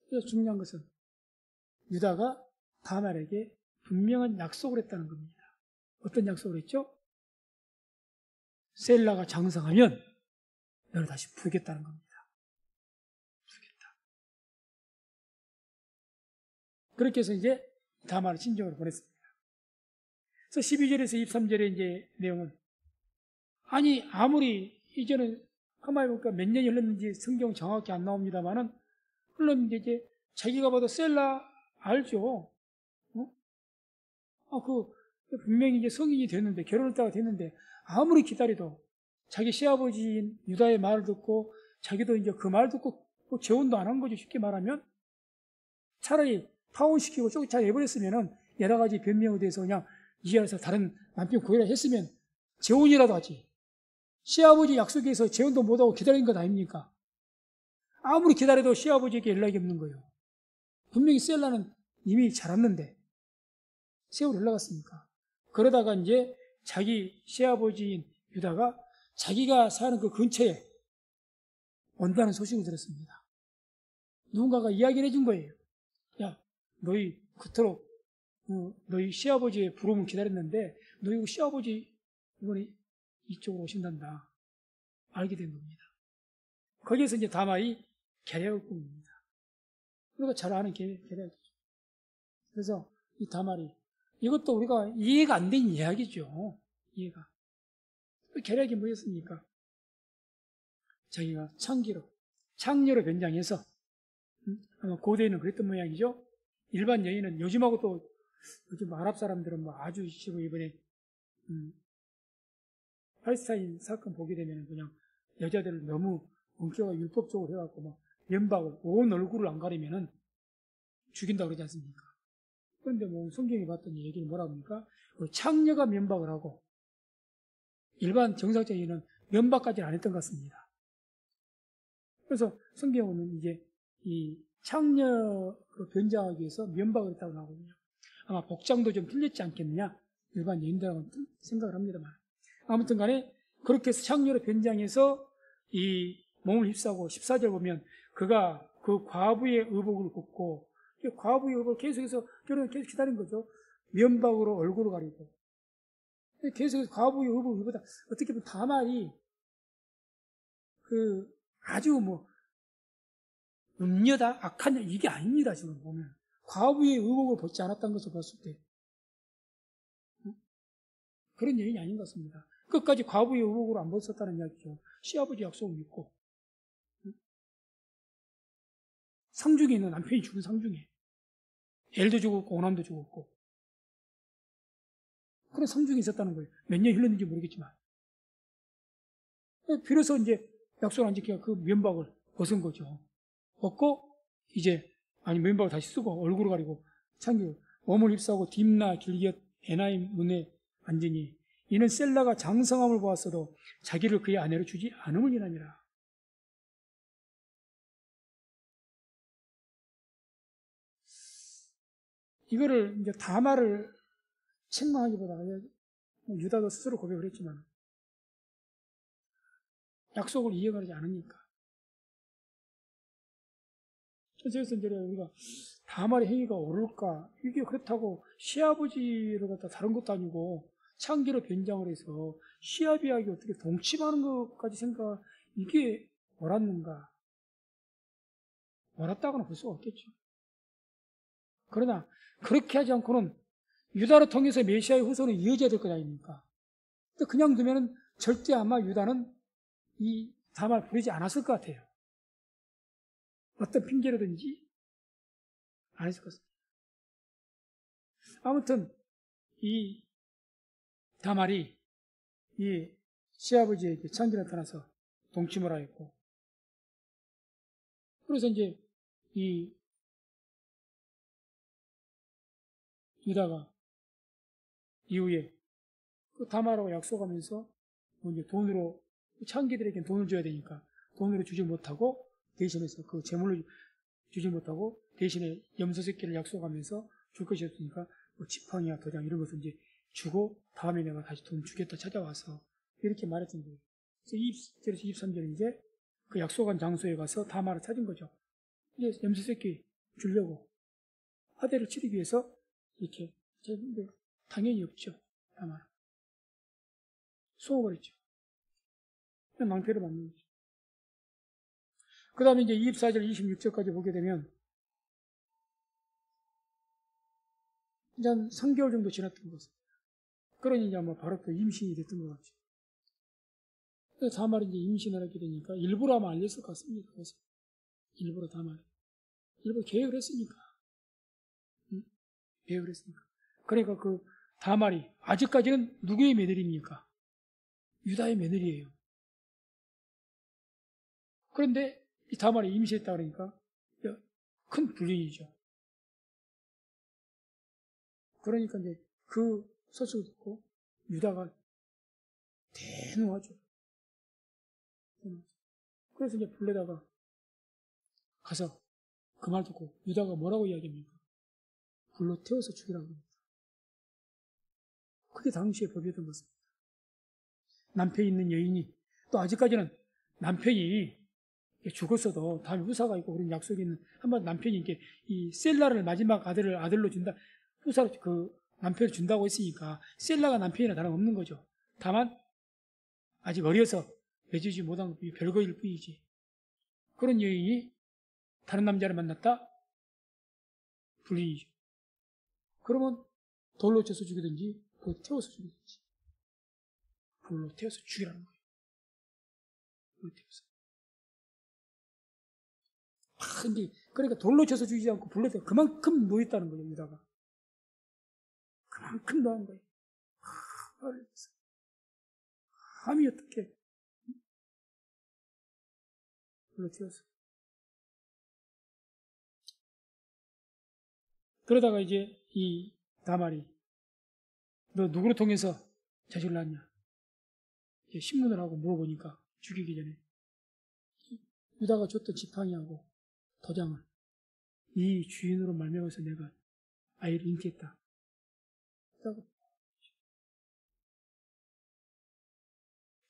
그래서 중요한 것은 유다가 다말에게 분명한 약속을 했다는 겁니다. 어떤 약속을 했죠? 셀라가 장성하면 너를 다시 부르겠다는 겁니다. 부르겠다. 그렇게 해서 이제 다말을 친정으로 보냈습니다. 그래서 12절에서 23절의 이제 내용은 아무리 이제는 가만히 보니까 몇 년이 흘렀는지 성경 정확히 안 나옵니다만은 흘렀는데 이제 자기가 봐도 셀라 알죠? 분명히 이제 성인이 됐는데, 결혼했다가 됐는데, 아무리 기다려도 자기 시아버지인 유다의 말을 듣고, 자기도 이제 그 말 듣고, 재혼도 안 한 거죠. 쉽게 말하면. 차라리 파혼시키고 쫓아내버렸으면은, 여러 가지 변명에 대해서 그냥 이 안에서 다른 남편 구해라 했으면, 재혼이라도 하지. 시아버지 약속에서 재혼도 못하고 기다린 것 아닙니까? 아무리 기다려도 시아버지에게 연락이 없는 거예요. 분명히 셀라는 이미 자랐는데, 세월이 흘러갔습니까? 그러다가 이제 자기 시아버지인 유다가 자기가 사는 그 근처에 온다는 소식을 들었습니다. 누군가가 이야기를 해준 거예요. 야, 너희 그토록 너희 시아버지의 부름을 기다렸는데 너희 시아버지 이번에 이쪽으로 오신단다. 알게 된 겁니다. 거기에서 이제 다말이 계략을 꾸밉니다. 우리가 잘 아는 계략이죠. 그래서 이 다말이 이것도 우리가 이해가 안 된 이야기죠. 이해가. 계략이 뭐였습니까? 자기가 창녀로 변장해서, 아마 고대에는 그랬던 모양이죠. 일반 여인은 요즘하고 또, 요즘 아랍 사람들은 뭐 아주 지금 이번에, 팔레스타인 사건 보게 되면 그냥 여자들을 너무 원격과 율법적으로 해갖고 막 면박을, 온 얼굴을 안 가리면은 죽인다고 그러지 않습니까? 그런데 뭐 성경에 봤더니 얘기를 뭐라고 합니까? 창녀가 면박을 하고 일반 정상적인은 면박까지는 안 했던 것 같습니다. 그래서 성경은 이제 이 창녀로 변장하기 위해서 면박을 했다고 나오거든요. 아마 복장도 좀 틀렸지 않겠느냐? 일반 여인들하고는 생각을 합니다만. 아무튼 간에 그렇게 해서 창녀로 변장해서 이 몸을 휩싸고 14절 보면 그가 그 과부의 의복을 벗고 과부의 의복을 계속해서 결혼을 계속 기다린 거죠. 면박으로 얼굴을 가리고. 계속해서 과부의 의복을 입었다. 어떻게 보면 다말이 아주 뭐 음녀다, 악한 여 이게 아닙니다. 지금 보면 과부의 의복을 벗지 않았다는 것을 봤을 때 그런 여인이 아닌 것 같습니다. 끝까지 과부의 의복으로 안 벗었다는 이야기죠. 시아버지 약속을 믿고 상중에 있는 남편이 죽은 상중에 엘도 죽었고 오남도 죽었고 그런 상중에 있었다는 거예요. 몇 년 흘렀는지 모르겠지만 비로소 이제 약속을 안 지키고 그 면박을 벗은 거죠. 벗고 이제 면박을 다시 쓰고 얼굴을 가리고 창기 몸을 휩싸고 딥나 길곁 에나임 문에 앉으니 이는 셀라가 장성함을 보았어도 자기를 그의 아내로 주지 않음을 인하니라. 이거를 이제 다말을 책망하기보다 유다도 스스로 고백을 했지만 약속을 이해하지 않으니까. 그래서 이제 우리가 다말의 행위가 옳을까? 이게 그렇다고 시아버지를 갖다 다른 것도 아니고 창기로 변장을 해서 시아비하게 어떻게 동침하는 것까지 생각, 이게 옳았는가? 옳았다고는 볼 수가 없겠죠. 그러나 그렇게 하지 않고는 유다를 통해서 메시아의 후손은 이어져야 될 것 아닙니까? 그냥 두면은 절대 아마 유다는 이 다말 부리지 않았을 것 같아요. 어떤 핑계로든지 안 했을 것 같습니다. 아무튼 이 다말이 이 시아버지에게 창기를 나타나서 동침을 하였고, 그래서 이제 이 유다가 이후에 그 다말하고 약속하면서 뭐 이제 돈으로, 창기들에게 돈을 줘야 되니까 돈으로 주지 못하고 대신해서 그 재물로 주지 못하고 대신에 염소 새끼를 약속하면서 줄 것이 없으니까 뭐 지팡이나 도장 이런 것을 이제 주고 다음에 내가 다시 돈 주겠다 찾아와서 이렇게 말했던 거예요. 그래서 23절에 이제 그 약속한 장소에 가서 다말을 찾은 거죠. 이제 염소 새끼 주려고 화대를 치르기 위해서 이렇게 했는데 당연히 없죠. 다말 숨어버렸죠. 낭패를 받는 거죠. 그 다음에 이제 24절, 26절까지 보게 되면 이제 한 3개월 정도 지났던 것 같습니다. 그러니 이제 아마 바로 또 임신이 됐던 것 같죠. 그래서 다말이 이제 임신을 하게 되니까 일부러 아마 알렸을 것 같습니다. 그래서 일부러 다말. 일부러 계획을 했으니까. 계획을 했으니까. 그러니까 그 다말이 아직까지는 누구의 며느리입니까? 유다의 며느리예요. 그런데 이 다말이 임신했다 그러니까 큰 불륜이죠. 그러니까 이제 그 소식을 듣고 유다가 대노하죠. 그래서 이제 불러다가 가서 그 말 듣고 유다가 뭐라고 이야기합니까? 불로 태워서 죽이라고 합니다. 그게 당시의 법이었던 것입니다. 남편이 있는 여인이 또 아직까지는 남편이 죽었어도 다음에 후사가 있고 그런 약속이 있는 한번 남편이 이렇게 이 셀라를 마지막 아들로 준다, 후사로 그 남편을 준다고 했으니까 셀라가 남편이나 다름없는 거죠. 다만 아직 어려서 맺어주지 못한 별거일 뿐이지. 그런 여인이 다른 남자를 만났다? 불륜이죠. 그러면 돌로 쳐서 죽이든지 불로 태워서 죽이든지. 불로 태워서 죽이라는 거예요. 불로 태워서. 근데 그러니까 돌로 쳐서 죽이지 않고 불로 태워 그만큼 노였다는 거예요. 유다가. 그만큼 노한 거예요. 감히 어떻게 불로 태워서. 그러다가 이제 이 다말이 너 누구를 통해서 자식을 낳았냐? 신문을 하고 물어보니까 죽이기 전에 유다가 줬던 지팡이하고 도장을 이 주인으로 말미암아서 내가 아이를 잉태했다.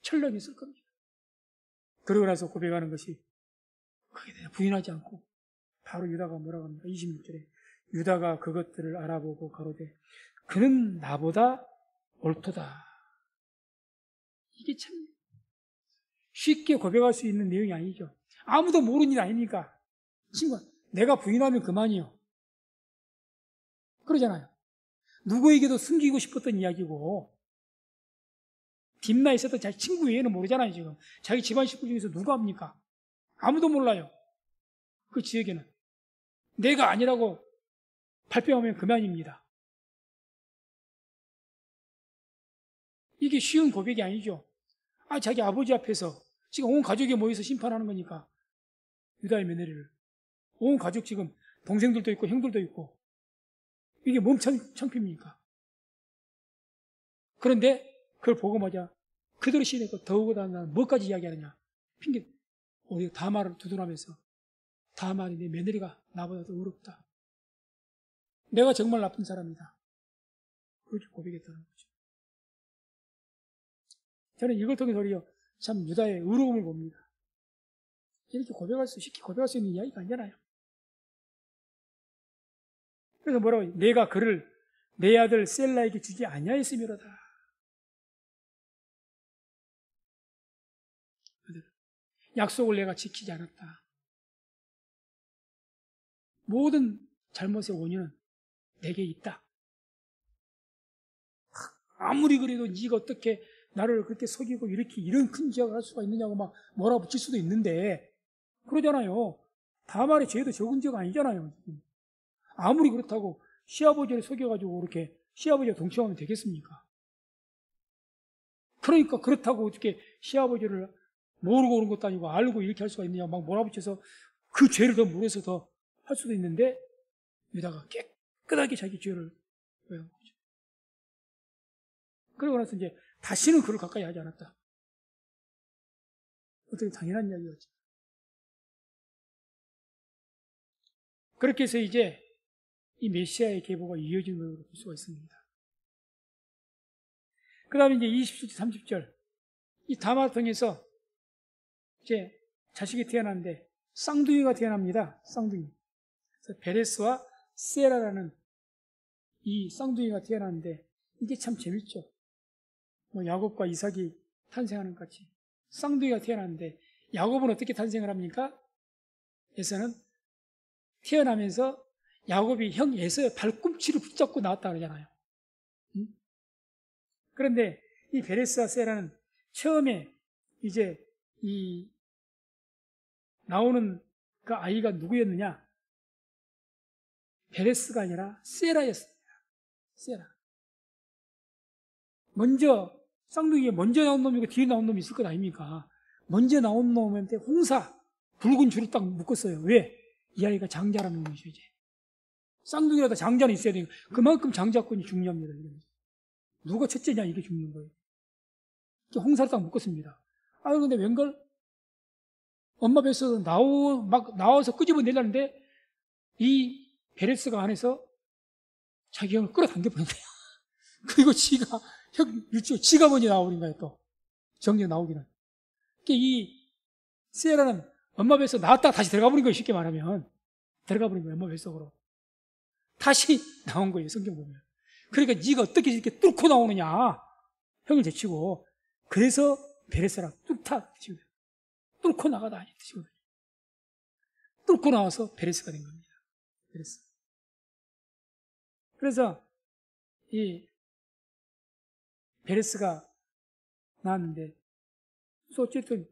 철렁이 있을 겁니다. 그러고 나서 고백하는 것이 그게 내가 부인하지 않고 바로 유다가 뭐라고 합니까? 26절에 유다가 그것들을 알아보고 가로되 그는 나보다 옳도다. 이게 참 쉽게 고백할 수 있는 내용이 아니죠. 아무도 모르는 일 아닙니까? 친구가 내가 부인하면 그만이요. 그러잖아요. 누구에게도 숨기고 싶었던 이야기고 뒷나에 있었던 자기 친구 외에는 모르잖아요. 지금 자기 집안 식구 중에서 누가 합니까? 아무도 몰라요. 그 지역에는 내가 아니라고 발뺌하면 그만입니다. 이게 쉬운 고백이 아니죠. 자기 아버지 앞에서 지금 온 가족이 모여서 심판하는 거니까 유다의 며느리를 온 가족 지금 동생들도 있고 형들도 있고 이게 몸 창피입니까? 그런데 그걸 보고 마자 그대로 시내고 더욱더 나는 뭐까지 이야기하느냐 핑계 오히려 다말을 두둔하면서 다말이 내 며느리가 나보다 더 어렵다. 내가 정말 나쁜 사람이다. 그렇게 고백했다는 거죠. 저는 이걸 통해서 오히려 참 유다의 의로움을 봅니다. 이렇게 쉽게 고백할 수 있는 이야기가 아니잖아요. 그래서 뭐라고, 내가 그를 내 아들 셀라에게 주지 아니하였으므로다. 약속을 내가 지키지 않았다. 모든 잘못의 원인은 내게 있다. 아무리 그래도 네가 어떻게 나를 그렇게 속이고 이런 큰 지적을 할 수가 있느냐고 막 몰아붙일 수도 있는데, 그러잖아요. 다말의 죄도 적은 죄가 아니잖아요. 아무리 그렇다고 시아버지를 속여가지고 그렇게 시아버지와 동침하면 되겠습니까? 그러니까 그렇다고 어떻게 시아버지를 모르고 오는 것도 아니고 알고 이렇게 할 수가 있느냐 막 몰아붙여서 그 죄를 더 물어서 더 할 수도 있는데, 유다가 깨끗하게 자기 죄를 고한 거죠. 그러고 나서 이제 다시는 그를 가까이 하지 않았다. 어떻게 당연한 이야기였죠. 그렇게 해서 이제 이 메시아의 계보가 이어진 걸로 볼 수가 있습니다. 그 다음에 이제 20절, 30절. 이 다마통에서 이제 자식이 태어났는데 쌍둥이가 태어납니다. 쌍둥이. 그래서 베레스와 세라라는 이 쌍둥이가 태어났는데 이게 참 재밌죠. 뭐 야곱과 이삭이 탄생하는 것 같이. 쌍둥이가 태어났는데 야곱은 어떻게 탄생을 합니까? 에서는 태어나면서 야곱이 형 에서의 발꿈치를 붙잡고 나왔다 그러잖아요. 그런데 이 베레스와 세라는 처음에 이제 이 나오는 그 아이가 누구였느냐? 베레스가 아니라 세라였습니다. 세라. 먼저 쌍둥이에 먼저 나온 놈이고 뒤에 나온 놈이 있을 것 아닙니까? 먼저 나온 놈한테 홍사 붉은 줄을 딱 묶었어요. 왜? 이 아이가 장자라는 것이죠. 이제 쌍둥이라도 장자는 있어야 되니까 그만큼 장자권이 중요합니다. 누가 첫째냐 이게 중요한 거예요. 홍사를 딱 묶었습니다. 아 근데 웬걸? 엄마 뱃속에서 막 나와서 끄집어내려는데 이 베레스가 안에서 자기 형을 끌어당겨 버린 거야. 그리고 지가 먼저 나와버린 거야, 또. 정녕 나오기는. 이 세라는 엄마 뱃속 나왔다가 다시 들어가 버린 거예요, 쉽게 말하면. 들어가 버린 거예요, 엄마 뱃속으로. 다시 나온 거예요, 성경 보면. 그러니까 네가 어떻게 이렇게 뚫고 나오느냐, 형을 제치고. 그래서 베레스랑 뚫고 나가다 아니 뜻이거든요. 뚫고 나와서 베레스가 된 겁니다. 베레스. 그래서 이 베레스가 나왔는데, 어쨌든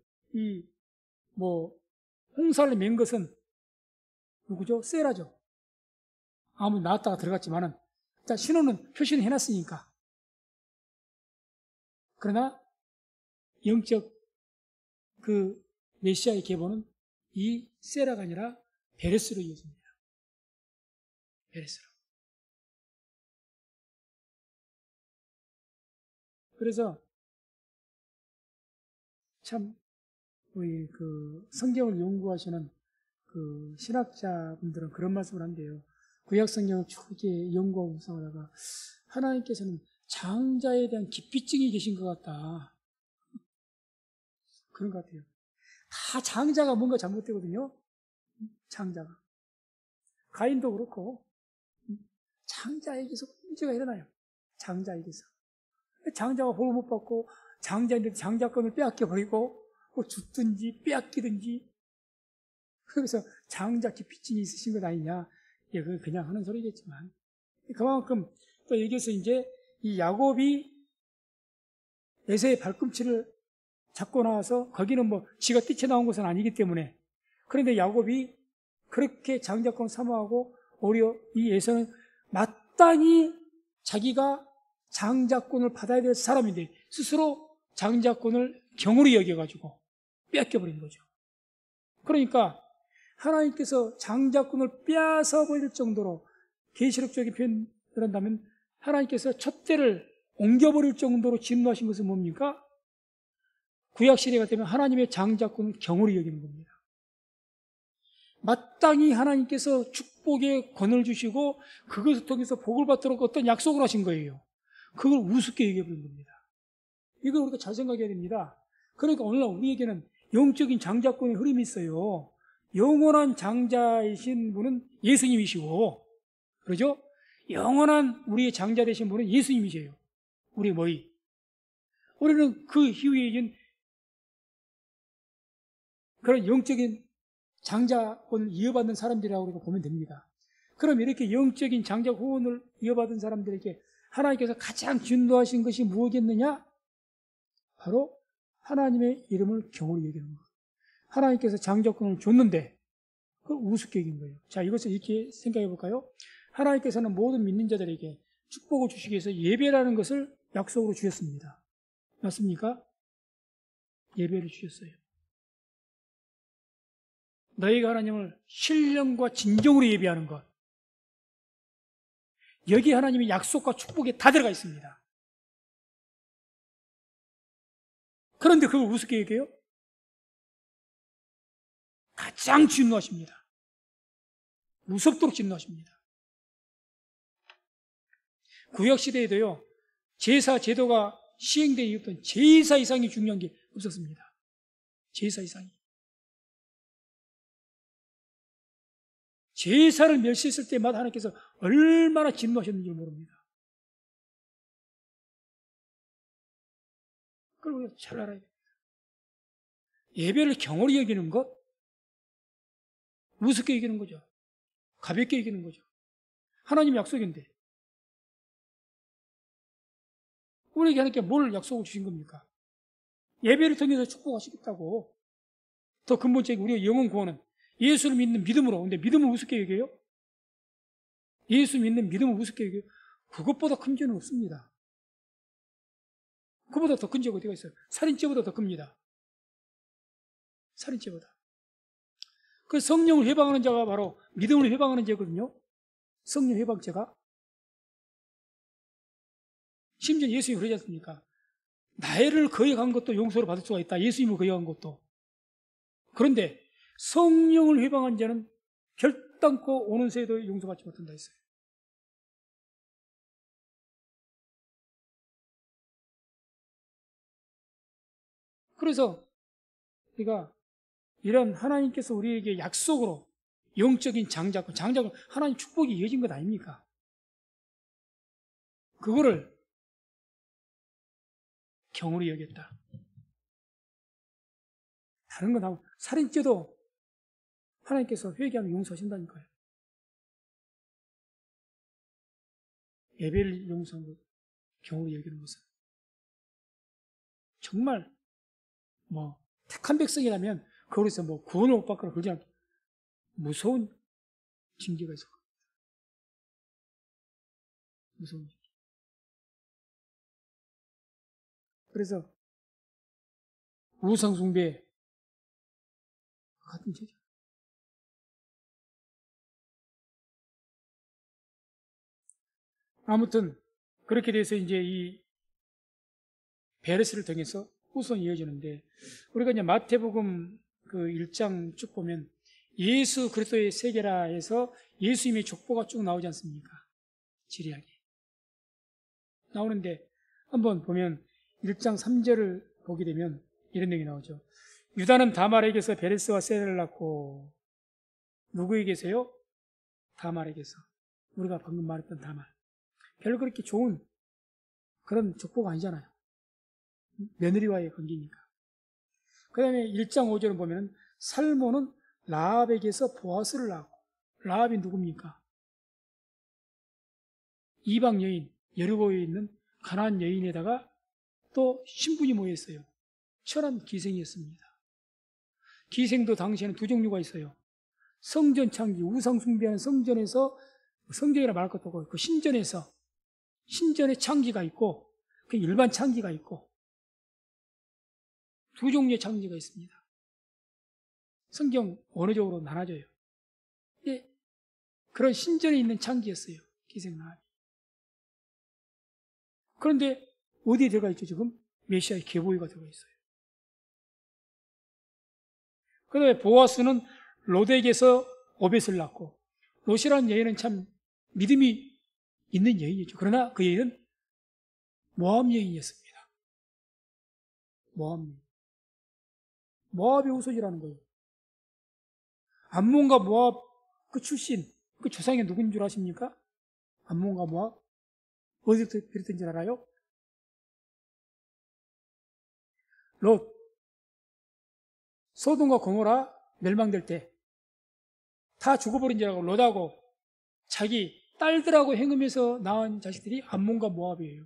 홍사를 맨 것은 누구죠? 세라죠. 아무리 나왔다가 들어갔지만은 일단 신호는 표시는 해놨으니까. 그러나 영적 그 메시아의 계보는 이 세라가 아니라 베레스로 이어집니다. 베레스로. 그래서 참 우리 그 성경을 연구하시는 그 신학자분들은 그런 말씀을 한대요. 구약 성경을 쭉 이렇게 연구하고 묵상하다가 하나님께서는 장자에 대한 기피증이 계신 것 같다. 그런 것 같아요. 다 장자가 뭔가 잘못되거든요. 장자가. 가인도 그렇고 장자에게서 문제가 일어나요. 장자에게서. 장자가 복을 못 받고 장자인데 장자권을 빼앗겨버리고 뭐 죽든지 빼앗기든지. 그래서 장자 기피증이 있으신 것 아니냐. 예, 그냥 하는 소리겠지만 그만큼 또 여기서 이제 이 야곱이 에서의 발꿈치를 잡고 나와서 거기는 뭐 지가 뛰쳐나온 것은 아니기 때문에, 그런데 야곱이 그렇게 장자권을 사모하고 오히려 이 에서는 마땅히 자기가 장자권을 받아야 될 사람인데 스스로 장자권을 경홀히 여겨가지고 뺏겨버린 거죠. 그러니까 하나님께서 장자권을 빼앗아버릴 정도로, 계시록적인 표현을 한다면 하나님께서 촛대를 옮겨버릴 정도로 진노하신 것은 뭡니까? 구약시대가 되면 하나님의 장자권을 경홀히 여기는 겁니다. 마땅히 하나님께서 축복의 권을 주시고 그것을 통해서 복을 받도록 어떤 약속을 하신 거예요. 그걸 우습게 여겨버린 겁니다. 이걸 우리가 잘 생각해야 됩니다. 그러니까 오늘날 우리에게는 영적인 장자권의 흐름이 있어요. 영원한 장자이신 분은 예수님이시고, 그러죠? 영원한 우리의 장자 되신 분은 예수님이세요. 우리 뭐이? 우리는 그 이후에 이은 그런 영적인 장자권을 이어받는 사람들이라고 보면 됩니다. 그럼 이렇게 영적인 장자 후원을 이어받은 사람들에게 하나님께서 가장 준노하신 것이 무엇이겠느냐? 바로 하나님의 이름을 경홀히 여기는 것. 하나님께서 장자권을 줬는데 그걸 우습게 여긴 거예요. 자, 이것을 이렇게 생각해 볼까요? 하나님께서는 모든 믿는 자들에게 축복을 주시기 위해서 예배라는 것을 약속으로 주셨습니다. 맞습니까? 예배를 주셨어요. 너희가 하나님을 신령과 진정으로 예배하는 것. 여기 하나님의 약속과 축복이 다 들어가 있습니다. 그런데 그걸 우습게 얘기해요? 가장 진노하십니다. 무섭도록 진노하십니다. 구약시대에도요, 제사 제도가 시행되어 있던 제사 이상이 중요한 게 없었습니다. 제사 이상이. 제사를 멸시했을 때마다 하나님께서 얼마나 진노하셨는지 모릅니다. 그걸 우리가 잘 알아야 됩니다. 예배를 경홀히 여기는 것, 우습게 여기는 거죠. 가볍게 여기는 거죠. 하나님 약속인데. 우리에게 하나님께 뭘 약속을 주신 겁니까? 예배를 통해서 축복하시겠다고. 더 근본적인 우리의 영혼 구원은 예수를 믿는 믿음으로. 근데 믿음을 우습게 여겨요? 예수 믿는 믿음을 우습게 여겨요? 그것보다 큰 죄는 없습니다. 그보다 더 큰 죄가 어디가 있어요? 살인죄보다 더 큽니다. 살인죄보다. 그 성령을 회방하는 자가 바로 믿음을 회방하는 죄거든요. 성령 회방죄가. 심지어 예수님이 그러지 않습니까? 나이를 거역한 것도 용서를 받을 수가 있다. 예수님을 거역한 것도. 그런데 성령을 회방한 자는 결단코 오는 세도 용서받지 못한다 했어요. 그래서 우리가 이런 하나님께서 우리에게 약속으로 영적인 장자권, 하나님 축복이 이어진 것 아닙니까? 그거를 경홀히 여겼다. 다른 건 하고 살인죄도 하나님께서 회개하면 용서하신다니까요. 예배를 용서한 것, 경홀히 여기는 것은 정말 택한 백성이라면 거기서 구원을 못 받거나 그러지 않고 무서운 징계가 있을 겁니다. 무서운 징계. 그래서 우상숭배 같은 죄죠. 아무튼 그렇게 돼서 이제 이 베레스를 통해서 후손이 이어지는데 우리가 이제 마태복음 그 1장 쭉 보면 예수 그리스도의 세계라 해서 예수님의 족보가 쭉 나오지 않습니까? 지리하게 나오는데 한번 보면 1장 3절을 보게 되면 이런 내용이 나오죠. 유다는 다말에게서 베레스와 세라를 낳고 누구에게서요? 다말에게서. 우리가 방금 말했던 다말. 별로 그렇게 좋은 그런 족보가 아니잖아요. 며느리와의 관계니까. 그 다음에 1장 5절을 보면 살모는 라합에게서 보아스를 낳았고, 라합이 누굽니까? 이방 여인, 여리고에 있는 가나안 여인에다가 또 신분이 모여 있어요. 천한 기생이었습니다. 기생도 당시에는 두 종류가 있어요. 성전 창기, 우상 숭배하는 성전에서, 성전이라 말할 것도 없고, 그 신전에서, 신전의 창기가 있고, 그 일반 창기가 있고, 두 종류의 창기가 있습니다. 성경 원어적으로 나눠져요. 예, 그런 신전에 있는 창기였어요. 기생라합이. 그런데 어디에 들어가 있죠, 지금? 메시아의 계보이가 들어가 있어요. 그 다음에 보아스는 롯에게서 오벳을 낳고, 롯이라는 여인은 참 믿음이 있는 여인이죠. 그러나 그 여인은 모압 여인이었습니다. 모압 여인. 모압의 후손이라는 거예요. 암몬과 모압 그 출신, 그 조상이 누구인 줄 아십니까? 암몬과 모압 어디부터 비롯된 줄 알아요? 롯, 소돔과 고모라 멸망될 때 다 죽어버린 줄 알고 롯하고 자기 딸들하고 행음해서 낳은 자식들이 암몬과 모압이에요.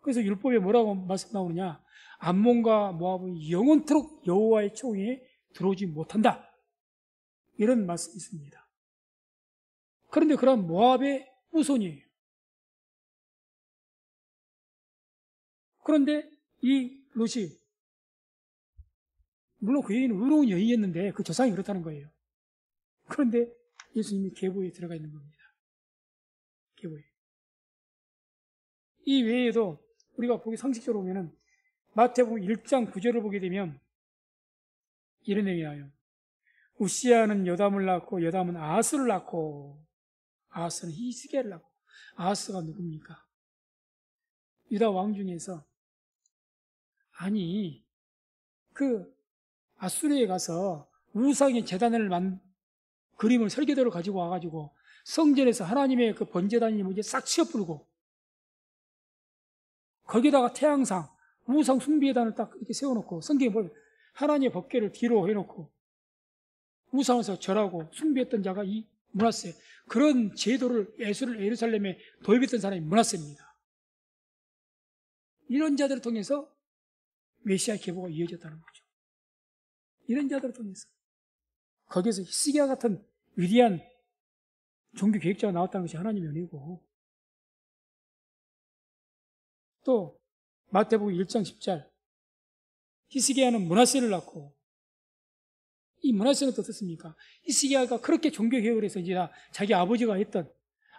그래서 율법에 뭐라고 말씀 나오느냐? 암몬과 모압은 영원토록 여호와의 총에 들어오지 못한다. 이런 말씀이 있습니다. 그런데 그런 모압의 후손이에요. 그런데 이 롯이 물론 그 여인은 의로운 여인이었는데 그 조상이 그렇다는 거예요. 그런데 예수님이 계보에 들어가 있는 겁니다. 계보에. 이 외에도 우리가 보기 상식적으로 보면은 마태복음 1장 9절을 보게 되면 이런 내용이 나와요. 우시아는 요담을 낳고 요담은 아하스를 낳고 아하스는 히스기야를 낳고 아하스가 누굽니까? 유다 왕 중에서 아니 그 아수르에 가서 우상의 제단을 그림을 설계도를 가지고 와가지고 성전에서 하나님의 그 번제단이 뭐지 싹 치워뿌리고 거기다가 태양상 우상 숭배단을 딱 이렇게 세워놓고 성경에 보면 하나님의 법궤를 뒤로 해놓고 우상에서 절하고 숭배했던 자가 이 므낫세 그런 제도를 예수를 예루살렘에 도입했던 사람이 므낫세입니다. 이런 자들을 통해서 메시아의 계보가 이어졌다는 거죠. 이런 자들을 통해서 거기에서 히스기야 같은 위대한 종교 계획자가 나왔다는 것이 하나님의 은혜고 또 마태복음 1장 10절 히스기야는 므낫세를 낳고 이 므낫세는 어떻습니까? 히스기야가 그렇게 종교 계획을 해서 이제 자기 아버지가 했던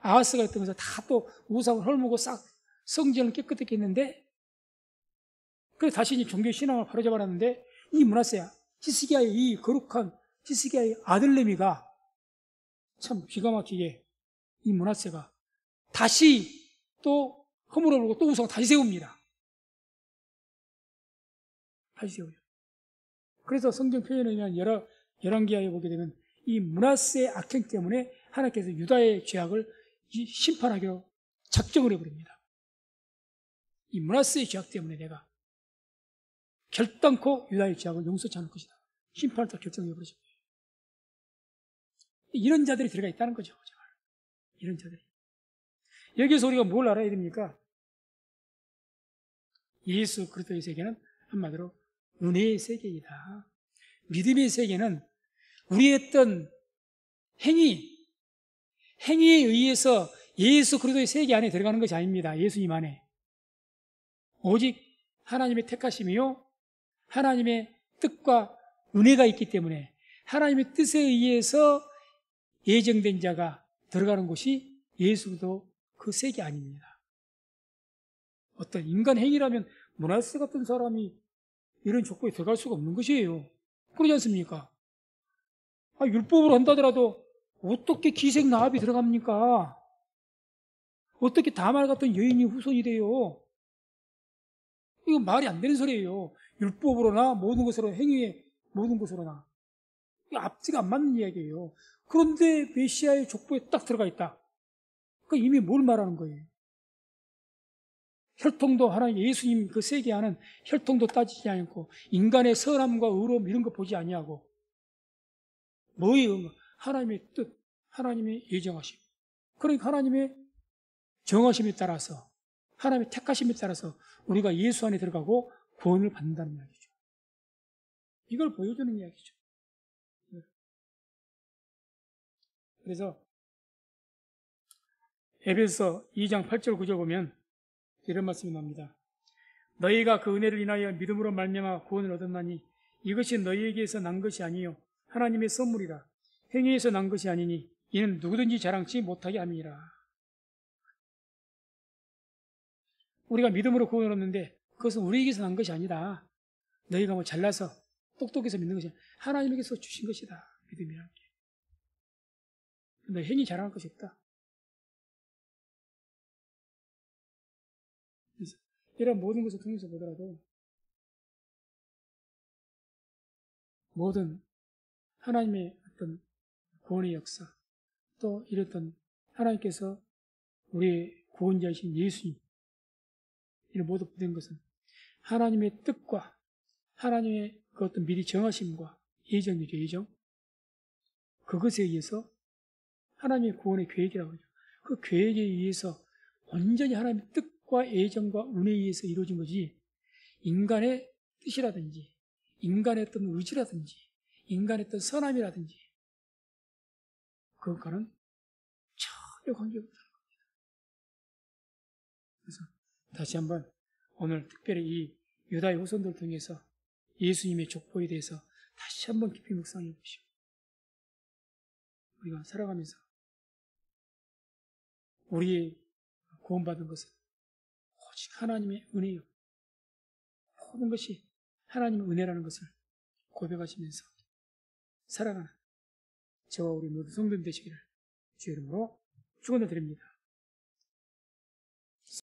아하스가 했던 것을 다 또 우상을 헐물고 싹 성전을 깨끗하게 했는데 그래서 다시 이제 종교 신앙을 바로잡아놨는데 이 므낫세야 히스기야의 이 거룩한 히스기야의 아들내미가 참 기가 막히게 이 므낫세가 다시 또 허물을 물고 또 우상을 다시 세웁니다. 다시 세워요. 그래서 성경 표현에 의한 열왕기하에 보게 되면 이 므낫세의 악행 때문에 하나님께서 유다의 죄악을 심판하기로 작정을 해버립니다. 이 므낫세의 죄악 때문에 내가 결단코 유다의 죄악을 용서치 않을 것이다. 심판을 다 결정해버리죠. 이런 자들이 들어가 있다는 거죠. 이런 자들이. 여기서 우리가 뭘 알아야 됩니까? 예수 그리스도의 세계는 한마디로 은혜의 세계이다. 믿음의 세계는 우리의 어떤 행위에 의해서 예수 그리스도의 세계 안에 들어가는 것이 아닙니다. 예수님 안에. 오직 하나님의 택하심이요. 하나님의 뜻과 은혜가 있기 때문에 하나님의 뜻에 의해서 예정된 자가 들어가는 곳이 예수도 그 세계 아닙니다. 어떤 인간 행위라면 므낫세 같은 사람이 이런 족보에 들어갈 수가 없는 것이에요. 그러지 않습니까? 율법으로 한다더라도 어떻게 기생 나합이 들어갑니까? 어떻게 다말 같은 여인이 후손이 돼요? 이건 말이 안 되는 소리예요. 율법으로나 모든 것으로 행위에 모든 것으로나 앞뒤가 안 맞는 이야기예요. 그런데 메시아의 족보에 딱 들어가 있다. 그 이미 뭘 말하는 거예요? 혈통도 하나님 예수님 그 세계 안은 혈통도 따지지 않고 인간의 선함과 의로움 이런 거 보지 아니하고 뭐예요? 하나님의 뜻, 하나님의 예정하심. 그러니까 하나님의 정하심에 따라서 하나님의 택하심에 따라서 우리가 예수 안에 들어가고 구원을 받는다는 이야기죠. 이걸 보여주는 이야기죠. 그래서 에베소 2장 8절 9절 보면 이런 말씀이 나옵니다. 너희가 그 은혜를 인하여 믿음으로 말미암아 구원을 얻었나니 이것이 너희에게서 난 것이 아니요 하나님의 선물이라. 행위에서 난 것이 아니니 이는 누구든지 자랑치 못하게 함이라. 우리가 믿음으로 구원을 얻는데 그것은 우리에게서 난 것이 아니다. 너희가 뭐 잘나서 똑똑해서 믿는 것이 아니라 하나님에게서 주신 것이다. 믿음이라는 게. 너 행위 자랑할 것이 없다. 그래서 이런 모든 것을 통해서 보더라도 모든 하나님의 어떤 구원의 역사 또 이랬던 하나님께서 우리 구원자이신 예수님, 이 모두 된 것은 하나님의 뜻과 하나님의 그 어떤 미리 정하심과 예정이죠, 예정. 그것에 의해서 하나님의 구원의 계획이라고 하죠. 그 계획에 의해서 온전히 하나님의 뜻과 예정과 운에 의해서 이루어진 거지, 인간의 뜻이라든지, 인간의 어떤 의지라든지, 인간의 어떤 선함이라든지, 그것과는 전혀 관계가 없다. 그래서 다시 한번 오늘 특별히 이 유다의 후손들을 통해서 예수님의 족보에 대해서 다시 한번 깊이 묵상해 보시오. 우리가 살아가면서 우리의 구원받은 것은 오직 하나님의 은혜요. 모든 것이 하나님의 은혜라는 것을 고백하시면서 살아가는 저와 우리 모두 성도님 되시기를 주의 이름으로 축원드립니다.